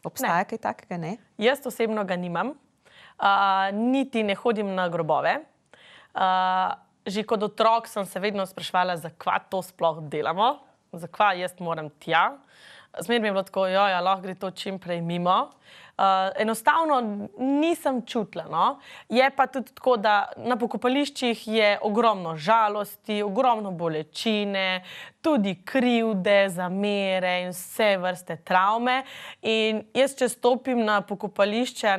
Obstaja kaj takega, ne? Jaz osebno ga nimam, niti ne hodim na grobove. Že kot otrok sem se vedno spraševala, zakaj to sploh delamo, zakaj jaz moram tja. Zmeraj mi je bilo tako, ja, lahko gre to čim prej mimo. Enostavno nisem čutila, no. Je pa tudi tako, da na pokopališčih je ogromno žalosti, ogromno bolečine, tudi krivde, zamere in vse vrste travme. In jaz, če stopim na pokopališče,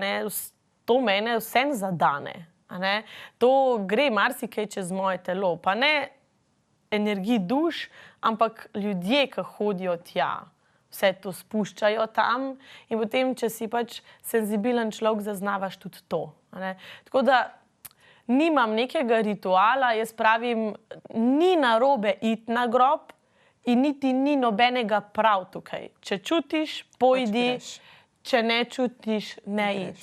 to mene vsem zadane. To gre marsikaj čez moje telo, pa ne energij duš, ampak ljudje, ki hodijo tja. Vse to spuščajo tam in potem, če si pač senzibilen človek, zaznavaš tudi to. Tako da nimam nekega rituala, jaz pravim, ni narobe iti na grob in niti ni nobenega prav tukaj. Če čutiš, pojdi, če ne čutiš, ne id.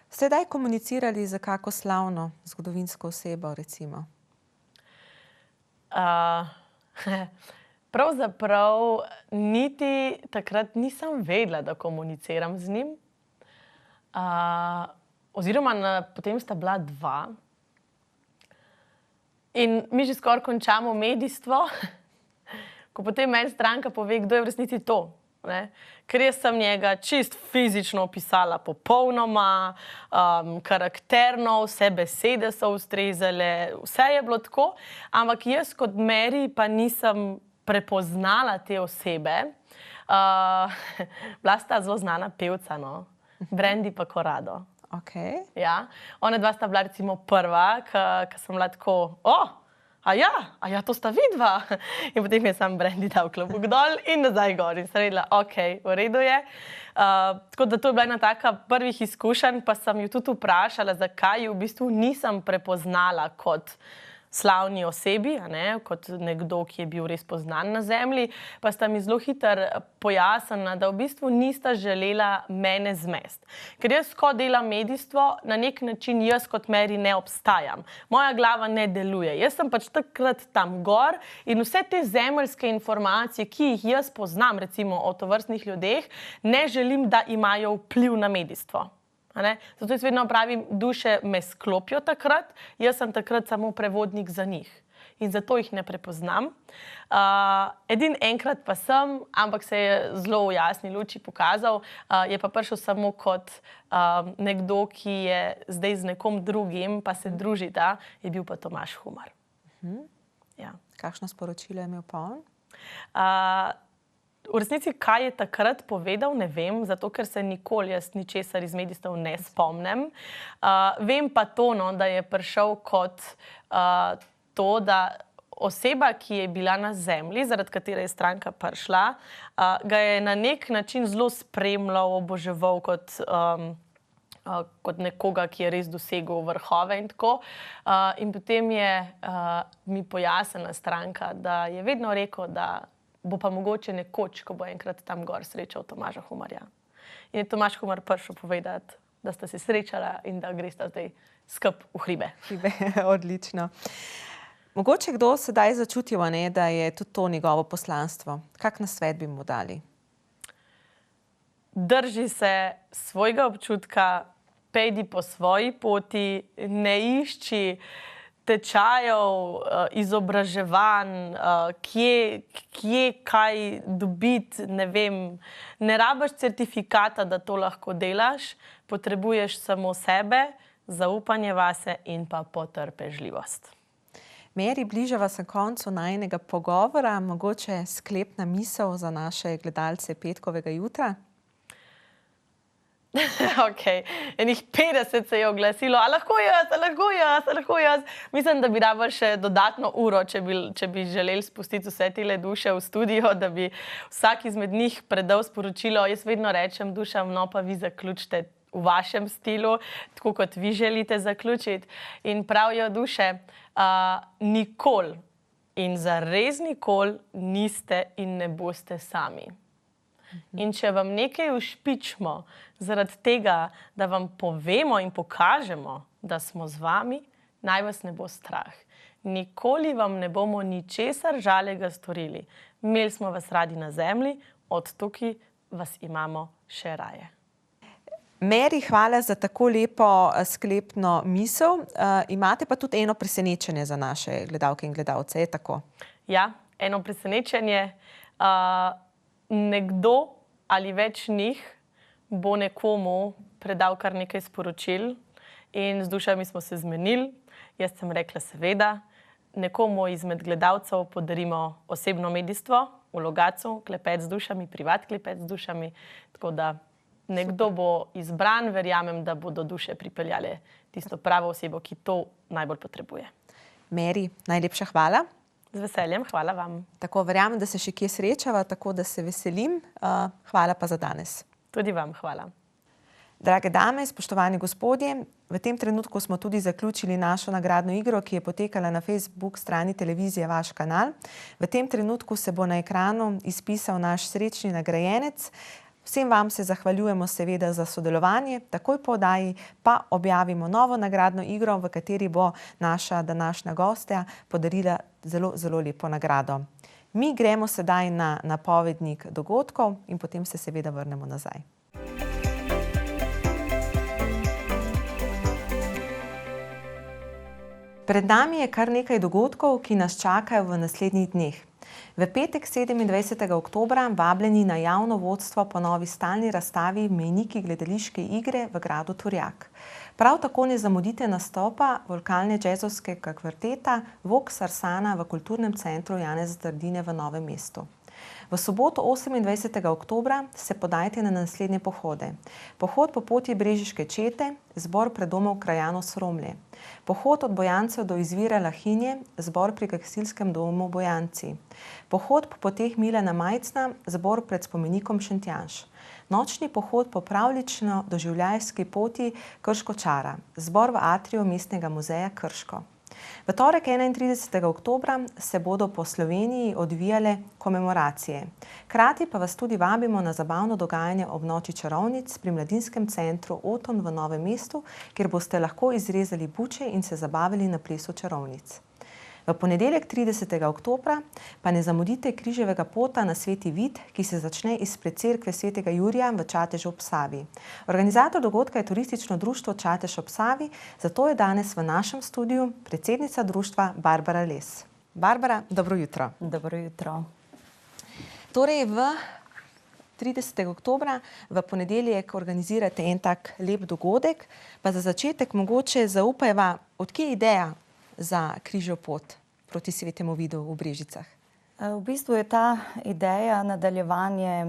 Ste kdaj komunicirali z kako slavno zgodovinsko osebo, recimo? Pravzaprav niti takrat nisem vedela, da komuniciram z njim. Oziroma potem sta bila dva. In mi že skoraj končamo medijstvo, ko potem meni stranka pove, kdo je v resnici to. Ker jaz sem njega čist fizično opisala popolnoma, karakterno, vse besede so ustrezale, vse je bilo tako, ampak jaz kot Meri pa nisem prepoznala te osebe. Bila sta zelo znana pevca, no. Brandy pa Corrado. Ja. Ona dva sta bila recimo prva, ki sem bila tako, a ja, to sta vidva. In potem je sam Brandy dal klobuk dol in nazaj gor. In sem rekla, v redu je. Tako da to je bila ena taka prvih izkušenj, pa sem jo tudi vprašala, zakaj jo v bistvu nisem prepoznala kot slavni osebi, kot nekdo, ki je bil res poznan na zemlji, pa sta mi zelo hitro pojasnila, da v bistvu nista želela mene zmesti. Ker jaz, ko delam medijstvo, na nek način jaz kot Meri ne obstajam. Moja glava ne deluje. Jaz sem pač takrat tam gor in vse te zemeljske informacije, ki jih jaz poznam, recimo o tovrstnih ljudeh, ne želim, da imajo vpliv na medijstvo. Zato jaz vedno pravim, duše me sklopijo takrat, jaz sem takrat samo prevodnik za njih. In zato jih ne prepoznam. Enkrat pa sem, ampak se je zelo v jasni luči pokazal, je pa prišel samo kot nekdo, ki je zdaj z nekom drugim, pa se družita, je bil pa Tomaž Humar. Kakšno sporočilo je imel pa on? V resnici, kaj je takrat povedal, ne vem, zato ker se nikoli jaz ničesar iz medijstev ne spomnim. Vem pa to, da je prišel kot to, da oseba, ki je bila na zemlji, zaradi katere je stranka prišla, ga je na nek način zelo spremljal, oboževal kot nekoga, ki je res dosegel vrhove in tako. In potem je mi pojasnila stranka, da je vedno rekel, da bo pa mogoče nekoč, ko bo enkrat tam gor srečal Tomaža Humarja. In je Tomaž Humar prišel povedati, da sta se srečala in da gresta zdaj skup v hribe. Odlično. Mogoče kdo sedaj začutil, da je tudi to njegovo poslanstvo. Kak nasvet bi mu dali? Drži se svojega občutka, pejdi po svoji poti, ne išči tečajev, izobraževanj, kje kaj dobiti, ne vem. Ne rabiš certifikata, da to lahko delaš, potrebuješ samo sebe, zaupanje vase in pa potrpežljivost. Meri, bližava se koncu najinega pogovora, mogoče sklepna misel za naše gledalce petkovega jutra? Okay. Enih 50 se je oglasilo, a lahko jaz, a lahko jaz, a lahko jaz. Mislim, da bi rabili še dodatno uro, če bi želeli spustiti vse tele duše v studio, da bi vsak izmed njih predal sporočilo. Jaz vedno rečem dušam, no pa vi zaključite v vašem stilu, tako kot vi želite zaključiti. In pravijo duše, nikoli in zares nikoli niste in ne boste sami. In če vam nekaj ušpičimo zaradi tega, da vam povemo in pokažemo, da smo z vami, naj vas ne bo strah. Nikoli vam ne bomo ničesar žalega storili. Imeli smo vas radi na zemlji, od tukaj vas imamo še raje. Meri, hvala za tako lepo sklepno misel. Imate pa tudi eno presenečenje za naše gledalke in gledalce, je tako? Ja, eno presenečenje. Nekdo ali več njih bo nekomu predal kar nekaj sporočil in z dušami smo se zmenili. Jaz sem rekla seveda, nekomu izmed gledalcev podarimo osebno medijstvo v Logatcu, klepet z dušami, privat klepet z dušami, tako da nekdo bo izbran, verjamem, da bodo duše pripeljale tisto pravo osebo, ki to najbolj potrebuje. Meri, najlepša hvala. Z veseljem, hvala vam. Tako, verjamem, da se še kje srečava, tako da se veselim. Hvala pa za danes. Tudi vam hvala. Drage dame, spoštovani gospodje, v tem trenutku smo tudi zaključili našo nagradno igro, ki je potekala na Facebook strani televizije Vaš kanal. V tem trenutku se bo na ekranu izpisal naš srečni nagrajenec. Vsem vam se zahvaljujemo seveda za sodelovanje. Takoj po oddaji pa objavimo novo nagradno igro, v kateri bo naša današnja gostja podarila zelo, zelo lepo nagrado. Mi gremo sedaj na napovednik dogodkov in potem se seveda vrnemo nazaj. Pred nami je kar nekaj dogodkov, ki nas čakajo v naslednjih dneh. V petek 27. oktobra vabljeni na javno vodstvo po novi stalni razstavi Mejniki gledališke igre v gradu Turjak. Prav tako ne zamudite nastopa vokalne džezovskega kvarteta Vox Arsana v kulturnem centru Janeza Trdine v Novem mestu. V soboto 28. oktobra se podajte na naslednje pohode. Pohod po poti Brežiške čete, zbor predomov krajanov Sromlje. Pohod od Bojancev do izvira Lahinje, zbor pri gasilskem domu Bojanci. Pohod po poteh Milana Majcna, zbor pred spomenikom Šentjanž. Nočni pohod po pravlično doživljajski poti Krško čara, zbor v atriju Mestnega muzeja Krško. V torek 31. oktobra se bodo po Sloveniji odvijale komemoracije. Hkrati pa vas tudi vabimo na zabavno dogajanje ob noči čarovnic pri mladinskem centru Oton v Novem mestu, kjer boste lahko izrezali buče in se zabavili na plesu čarovnic. V ponedeljek 30. oktobra pa ne zamudite križevega pota na Sveti Vid, ki se začne izpred cerkve Svetega Jurija v Čatežu ob Savi. Organizator dogodka je turistično društvo Čatež ob Savi, zato je danes v našem studiu predsednica društva Barbara Les. Barbara, dobro jutro. Dobro jutro. Torej v 30. oktobra v ponedeljek organizirate en tak lep dogodek, pa za začetek mogoče zaupajva, odkje je ideja za križev pot proti Svetemu Vidu v Brežicah? V bistvu je ta ideja nadaljevanje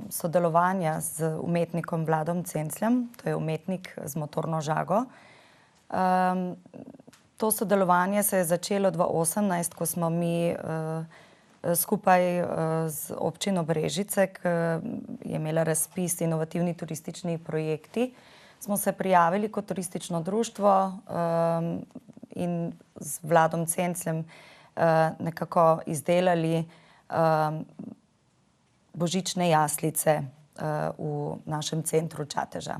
sodelovanja z umetnikom Vladom Cencljem, to je umetnik z motorno žago. To sodelovanje se je začelo 2018, ko smo mi skupaj z občino Brežice, ki je imela razpis inovativni turistični projekti, smo se prijavili kot turistično društvo in z Vladom Cencljem nekako izdelali božične jaslice v našem centru Čateža.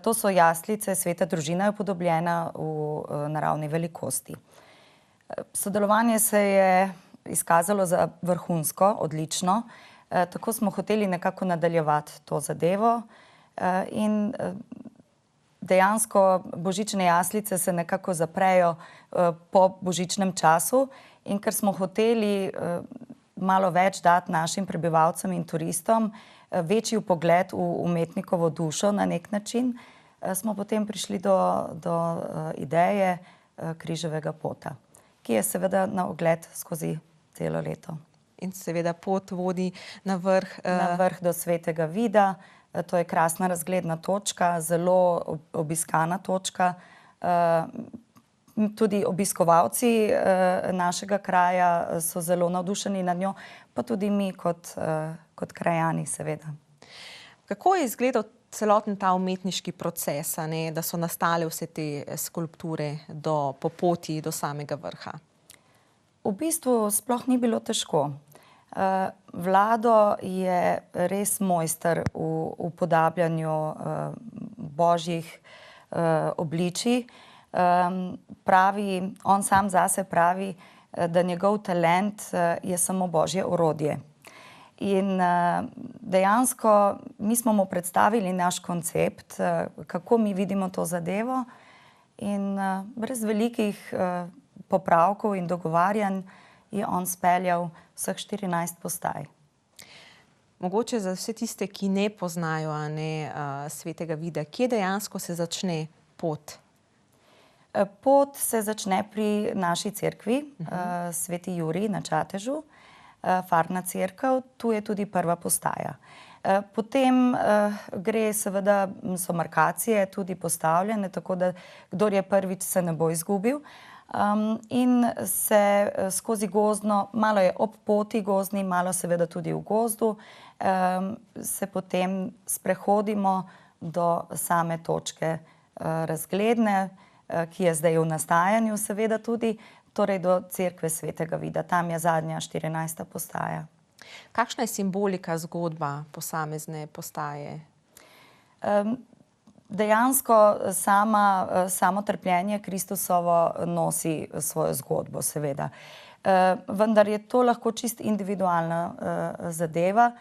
To so jaslice, Sveta družina je upodobljena v naravni velikosti. Sodelovanje se je izkazalo za vrhunsko, odlično. Tako smo hoteli nekako nadaljevati to zadevo in dejansko božične jaslice se nekako zaprejo po božičnem času in ker smo hoteli malo več dati našim prebivalcem in turistom, večji vpogled v umetnikovo dušo na nek način, smo potem prišli do ideje križevega pota, ki je seveda na ogled skozi celo leto. In seveda pot vodi na vrh do Svetega Vida, To je krasna razgledna točka, zelo obiskana točka. Tudi obiskovalci našega kraja so zelo navdušeni nad njo, pa tudi mi kot krajani, seveda. Kako je izgledal celoten ta umetniški proces, da so nastale vse te skulpture po poti do samega vrha? V bistvu sploh ni bilo težko. Vlado je res mojster v upodabljanju božjih obličij. On sam zase pravi, da njegov talent je samo božje orodje. In dejansko mi smo mu predstavili naš koncept, kako mi vidimo to zadevo, in brez velikih popravkov in dogovarjanj je on speljal vseh 14 postaj. Mogoče za vse tiste, ki ne poznajo svetega vida, kje dejansko se začne pot? Pot se začne pri naši cerkvi, Sveti Jurij na Čatežu, farna cerkev, tu je tudi prva postaja. Potem gre, seveda so markacije tudi postavljene, tako da kdor je prvič, se ne bo izgubil. In se skozi gozdno, malo je ob poti gozdni, malo seveda tudi v gozdu, se potem sprehodimo do same točke razgledne, ki je zdaj v nastajanju, seveda tudi, torej do cerkve Svetega Vida. Tam je zadnja 14. postaja. Kakšna je simbolika, zgodba posamezne postaje? Dejansko samo trpljenje Kristusovo nosi svojo zgodbo, seveda. Vendar je to lahko čist individualna zadeva.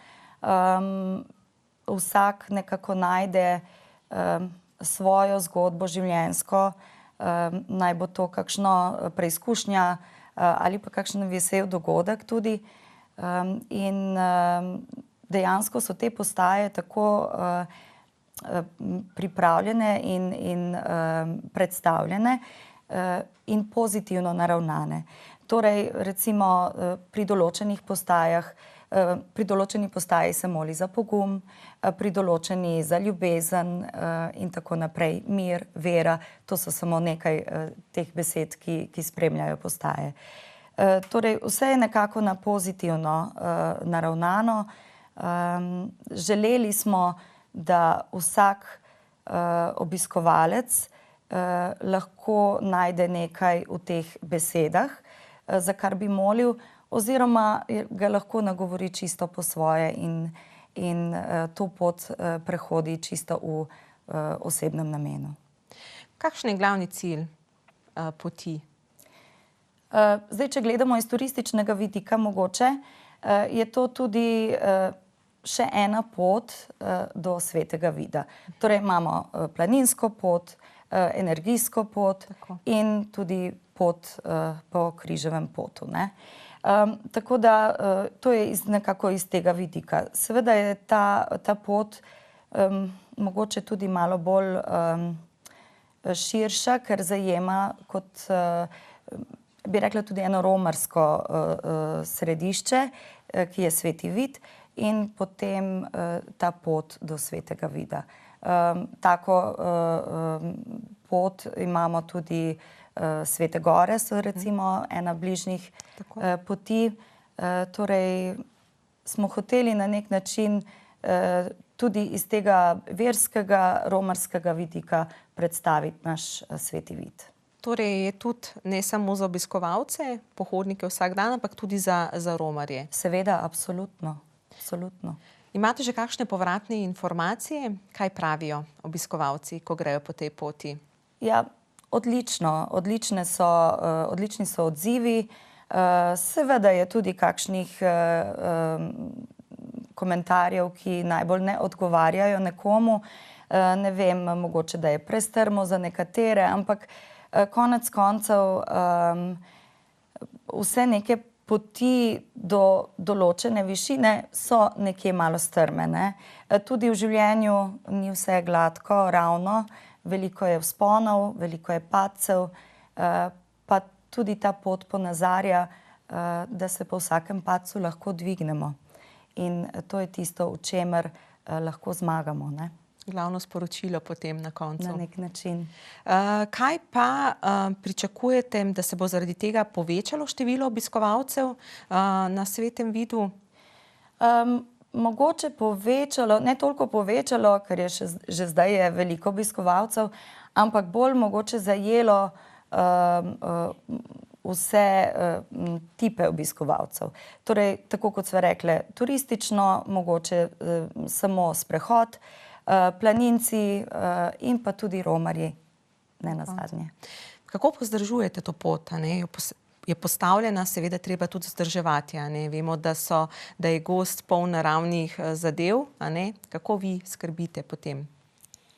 Vsak nekako najde svojo zgodbo življenjsko, naj bo to kakšno preizkušnja ali pa kakšen vesel dogodek tudi. In dejansko so te postaje tako pripravljene in predstavljene in pozitivno naravnane. Torej, recimo pri določenih postajah, pri določeni postaji se moli za pogum, pri določeni za ljubezen in tako naprej, mir, vera, to so samo nekaj teh besed, ki spremljajo postaje. Torej, vse je nekako na pozitivno naravnano. Želeli smo, da vsak obiskovalec lahko najde nekaj v teh besedah, za kar bi molil, oziroma ga lahko nagovori čisto po svoje in to pot prehodi čisto v osebnem namenu. Kakšen je glavni cilj poti? Zdaj, če gledamo iz turističnega vidika mogoče, je to tudi še ena pot do Svetega Vida. Torej imamo planinsko pot, energijsko pot in tudi pot po križevem potu. Tako da to je nekako iz tega vidika. Seveda je ta pot mogoče tudi malo bolj širša, ker zajema, kot bi rekla, tudi eno romarsko središče, ki je Sveti Vid, in potem ta pot do Svetega Vida. Tako pot imamo tudi Svete Gore, so recimo ena bližnjih poti. Torej smo hoteli na nek način tudi iz tega verskega, romarskega vidika predstaviti naš Sveti Vid. Torej je tudi ne samo za obiskovalce, pohodnike vsak dan, ampak tudi za romarje. Seveda, absolutno. Absolutno. Imate že kakšne povratne informacije? Kaj pravijo obiskovalci, ko grejo po tej poti? Ja, odlično. Odlični so odzivi. Seveda je tudi kakšnih komentarjev, ki najbolj ne odgovarjajo nekomu. Ne vem, mogoče, da je prestrmo za nekatere, ampak konec koncev vse neke poti do določene višine so nekje malo strmene. Tudi v življenju ni vse gladko, ravno. Veliko je vzponov, veliko je padcev, pa tudi ta pot ponazarja, da se po vsakem padcu lahko dvignemo. In to je tisto, v čemer lahko zmagamo, ne? Glavno sporočilo potem na koncu. Na nek način. Kaj pa pričakujete, da se bo zaradi tega povečalo število obiskovalcev na Svetem vidu? Mogoče povečalo, ne toliko povečalo, ker je že zdaj je veliko obiskovalcev, ampak bolj mogoče zajelo vse tipe obiskovalcev. Torej, tako kot sva rekli, turistično, mogoče samo sprehod, planinci in pa tudi romarji, ne nazadnje. Kako vzdržujete to pot, a ne? Je postavljena, seveda treba tudi vzdrževati, a ne? Vemo, da je gozd poln naravnih zadev, a ne? Kako vi skrbite potem?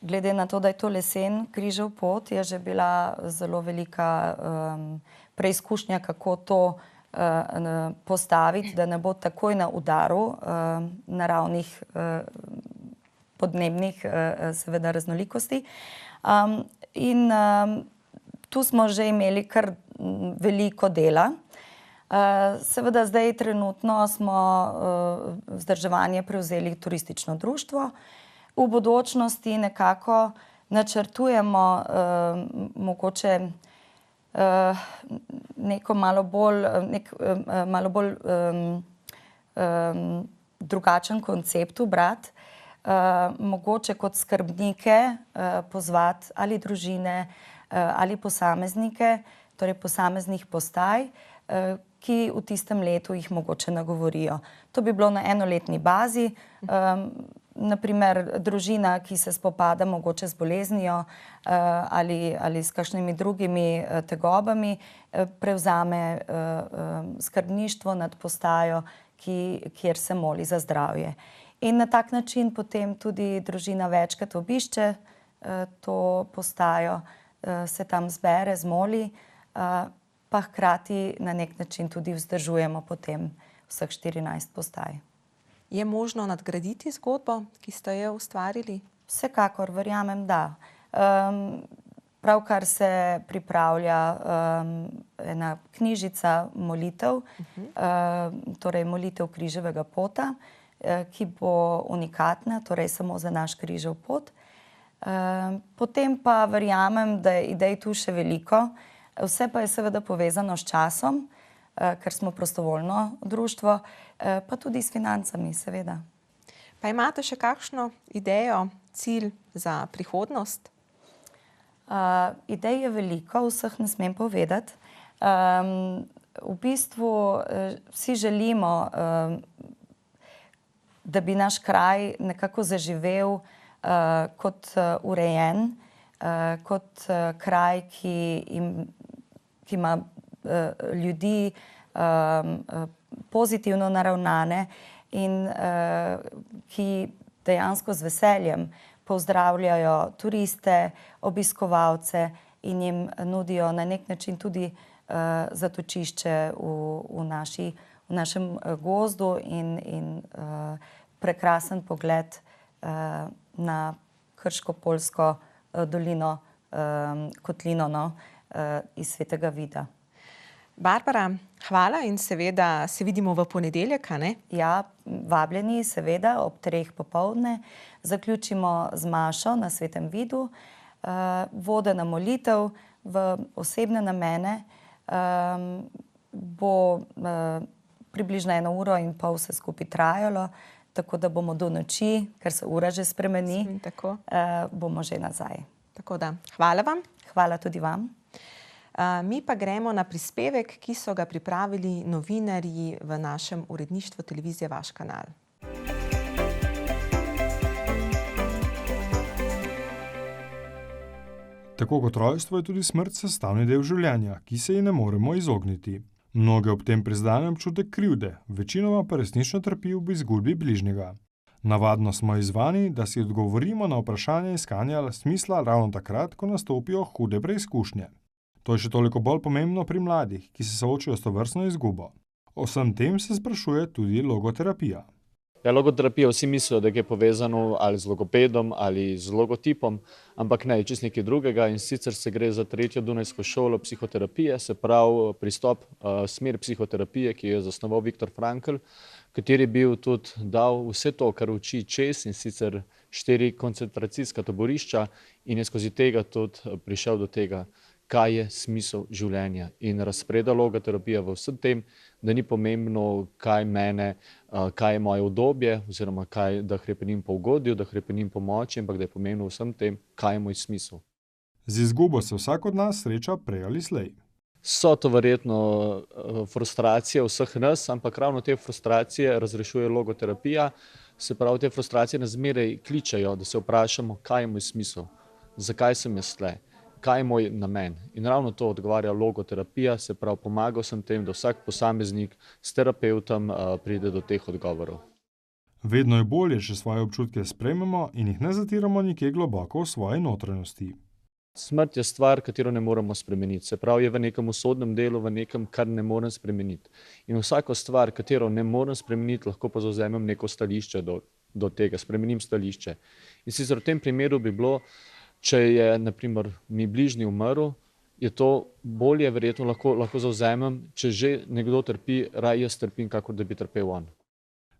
Glede na to, da je to lesen križev pot, je že bila zelo velika preizkušnja, kako to postaviti, da ne bo takoj na udaru naravnih podnebnih seveda raznolikosti. In tu smo že imeli kar veliko dela. Seveda zdaj trenutno smo vzdrževanje prevzeli turistično društvo. V bodočnosti nekako načrtujemo mogoče neko malo bolj drugačen koncept ubrati. Mogoče kot skrbnike pozvati ali družine ali posameznike, torej posameznih postaj, ki v tistem letu jih mogoče nagovorijo. To bi bilo na enoletni bazi. Naprimer, družina, ki se spopada mogoče z boleznijo ali s kakšnimi drugimi tegobami, prevzame skrbništvo nad postajo, kjer se moli za zdravje. In na tak način potem tudi družina večkrat obišče to postajo, se tam zbere, zmoli, pa hkrati na nek način tudi vzdržujemo potem vseh 14 postaj. Je možno nadgraditi zgodbo, ki ste jo ustvarili? Vsekakor, verjamem, da. Pravkar se pripravlja ena knjižica molitev, torej molitev križevega pota, ki bo unikatna, torej samo za naš križev pot. Potem pa verjamem, da je idej tu še veliko. Vse pa je seveda povezano s časom, ker smo prostovoljno društvo, pa tudi s financami, seveda. Pa imate še kakšno idejo, cilj za prihodnost? Idej je veliko, vseh ne smem povedati. V bistvu vsi želimo, da bi naš kraj nekako zaživel kot urejen, kot kraj, ki ima ljudi pozitivno naravnane in ki dejansko z veseljem pozdravljajo turiste, obiskovalce in jim nudijo na nek način tudi zatočišče v našem gozdu in prekrasen pogled na Krško-Poljsko dolino, kotlino iz Svetega vida. Barbara, hvala in seveda se vidimo v ponedeljek, a ne? Ja, vabljeni seveda ob 3 popoldne. Zaključimo z mašo na Svetem vidu, vodena molitev v osebne namene. Bo približno 1,5 ure vse skupaj trajalo, tako da bomo do noči, ker se ura že spremeni, bomo že nazaj. Tako da, hvala vam. Hvala tudi vam. Mi pa gremo na prispevek, ki so ga pripravili novinarji v našem uredništvu televizije Vaš kanal. Tako kot rojstvo je tudi smrt sestavni del življenja, ki se ji ne moremo izogniti. Mnoge ob tem prizadene občutek krivde, večinoma pa resnično trpi ob izgubi bližnjega. Navadno smo izzvani, da si odgovorimo na vprašanje iskanja smisla ravno takrat, ko nastopijo hude preizkušnje. To je še toliko bolj pomembno pri mladih, ki se soočajo s tovrstno izgubo. O vsem tem se sprašuje tudi logoterapija. Ja, logoterapija vsi mislijo, da je povezano ali z logopedom ali z logotipom, ampak ne, je čisto nekaj drugega in sicer se gre za 3. Dunajsko šolo psihoterapije, se pravi pristop, smer psihoterapije, ki jo je zasnoval Viktor Frankl, kateri je bil tudi dal vse to, kar uči čez, in sicer 4 koncentracijska taborišča, in je skozi tega tudi prišel do tega, kaj je smisel življenja. In razpreda logoterapija v vsem tem, da ni pomembno, kaj mene, kaj je moje udobje, oziroma da hrepenim po ugodju, da hrepenim po moči, ampak da je pomembno vsem tem, kaj je moj smisel. Z izgubo se vsak od nas sreča prej ali slej. So to verjetno frustracije vseh nas, ampak ravno te frustracije razrešuje logoterapija. Se pravi, te frustracije nas zmeraj kličejo, da se vprašamo, kaj je moj smisel, zakaj sem jaz tle, kaj je moj namen. In ravno to odgovarja logoterapija, se pravi, pomagal sem tem, da vsak posameznik s terapevtom pride do teh odgovorov. Vedno je bolje, če svoje občutke sprejmemo in jih ne zatiramo nekje globoko v svoji notranjosti. Smrt je stvar, katero ne moremo spremeniti. Se pravi, je v nekem usodnem delu, v nekem, kar ne morem spremeniti. In vsako stvar, katero ne morem spremeniti, lahko pa zavzamem neko stališče do tega, spremenim stališče. In sicer v tem primeru bi bilo, če je, na primer, mi bližnji umrl, je to bolje, verjetno lahko zavzamem, če že nekdo trpi, raje jaz trpim, kakor da bi trpel on.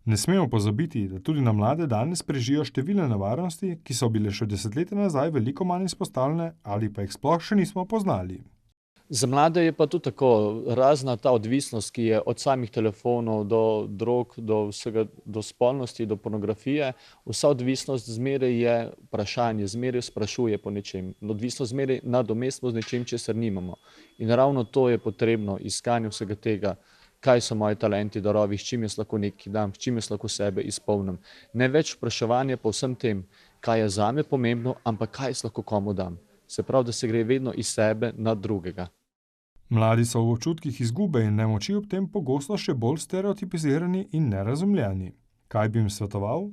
Ne smemo pozabiti, da tudi na mlade danes prežijo številne nevarnosti, ki so bile še desetletja nazaj veliko manj izpostavljene ali pa jih sploh še nismo poznali. Za mlade je pa tudi tako, razna ta odvisnost, ki je od samih telefonov do drog, do vsega, do spolnosti, do pornografije, vsa odvisnost zmeraj je vprašanje, zmeraj sprašuje po nečem. Odvisnost zmeraj nadomestimo z nečem, česar nimamo. In ravno to je potrebno, iskanje vsega tega, kaj so moji talenti, darovi, s čim jaz lahko nekaj dam, s čim jaz lahko sebe izpolnim. Ne več vpraševanje po vsem tem, kaj je zame pomembno, ampak kaj jaz lahko komu dam. Se pravi, da se gre vedno iz sebe na drugega. Mladi so v občutkih izgube in nemoči ob tem pogosto še bolj stereotipizirani in nerazumljeni. Kaj bi jim svetoval?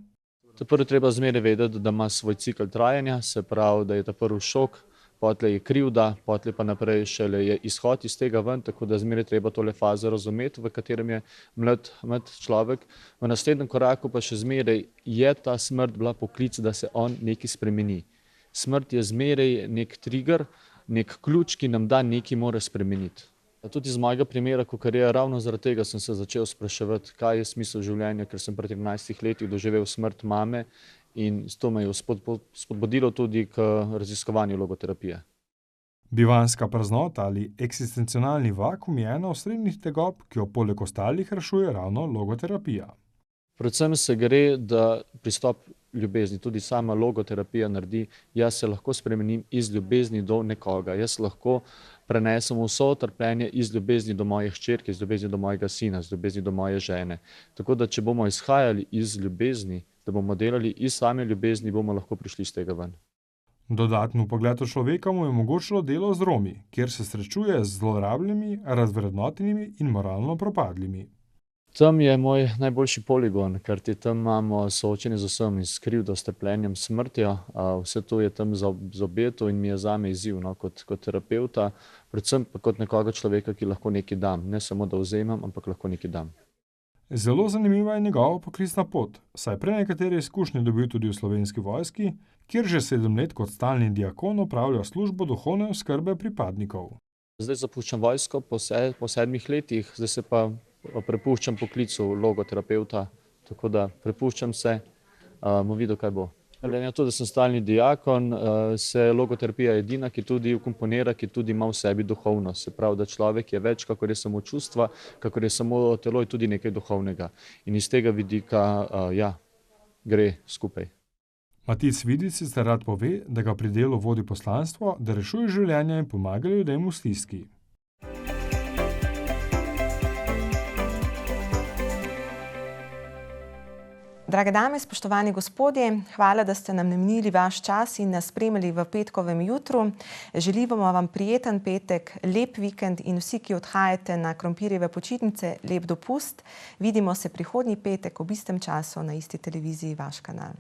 Prvo treba zmeraj vedeti, da ima svoj cikel trajanja, se pravi, da je ta prvi šok, potlej je krivda, potlej pa naprej šele je izhod iz tega ven, tako da zmeraj treba tole fazo razumeti, v katerem je mlad človek. V naslednjem koraku pa še zmeraj je ta smrt bila poklic, da se on nekaj spremeni. Smrt je zmeraj nek trigger, nek ključ, ki nam da nekaj mora spremeniti. Tudi iz mojega primera, kakor je, ravno zaradi tega sem se začel spraševati, kaj je smisel življenja, ker sem pri 13 letih doživel smrt mame, in to me je spodbudilo tudi k raziskovanju logoterapije. Bivanjska praznota ali eksistencionalni vakuum je ena osrednjih tegob, ki jo poleg ostalih rešuje ravno logoterapija. Predvsem se gre, da pristop ljubezni, tudi sama logoterapija naredi, jaz se lahko spremenim iz ljubezni do nekoga, jaz lahko prenesem vso trpljenje iz ljubezni do moje hčerke, iz ljubezni do mojega sina, iz ljubezni do moje žene. Tako da, če bomo izhajali iz ljubezni, da bomo delali iz same ljubezni, bomo lahko prišli iz tega ven. Dodatno pogled v človeka mu je omogočilo delo z Romi, kjer se srečuje z zlorabljenimi, razvrednotenimi in moralno propadlimi. Tam je moj najboljši poligon, ker tam imamo soočenje z vsem, s krivdo, s trpljenjem, smrtjo. Vse to je tam za obeto in mi je zame izziv, kot terapevta, predvsem pa kot nekoga človeka, ki lahko nekaj dam. Ne samo, da vzemam, ampak lahko nekaj dam. Zelo zanimiva je njegova poklicna pot, saj prenekatere izkušnje dobil tudi v Slovenski vojski, kjer že 7 let kot stalni diakon opravlja službo duhovne oskrbe pripadnikov. Zdaj zapuščam vojsko po 7 letih, zdaj se pa prepuščam poklicu logoterapevta, tako da prepuščam se, bomo videl, kaj bo. Glede na to, da sem stalni diakon, se logoterapija edina, ki tudi vkomponira, ki tudi ima v sebi duhovnost. Se pravi, da človek je več, kakor je samo čustva, kakor je samo telo, je tudi nekaj duhovnega. In iz tega vidika, gre skupaj. Matic Vidic sicer rad pove, da ga pri delu vodi poslanstvo, da rešuje življenja in pomaga ljudem v stiski. Drage dame, spoštovani gospodje, hvala, da ste nam namenili vaš čas in nas spremljali v petkovem jutru. Želimo vam prijeten petek, lep vikend in vsi, ki odhajate na krompirjeve počitnice, lep dopust. Vidimo se prihodnji petek ob istem času na isti televiziji, vaš kanal.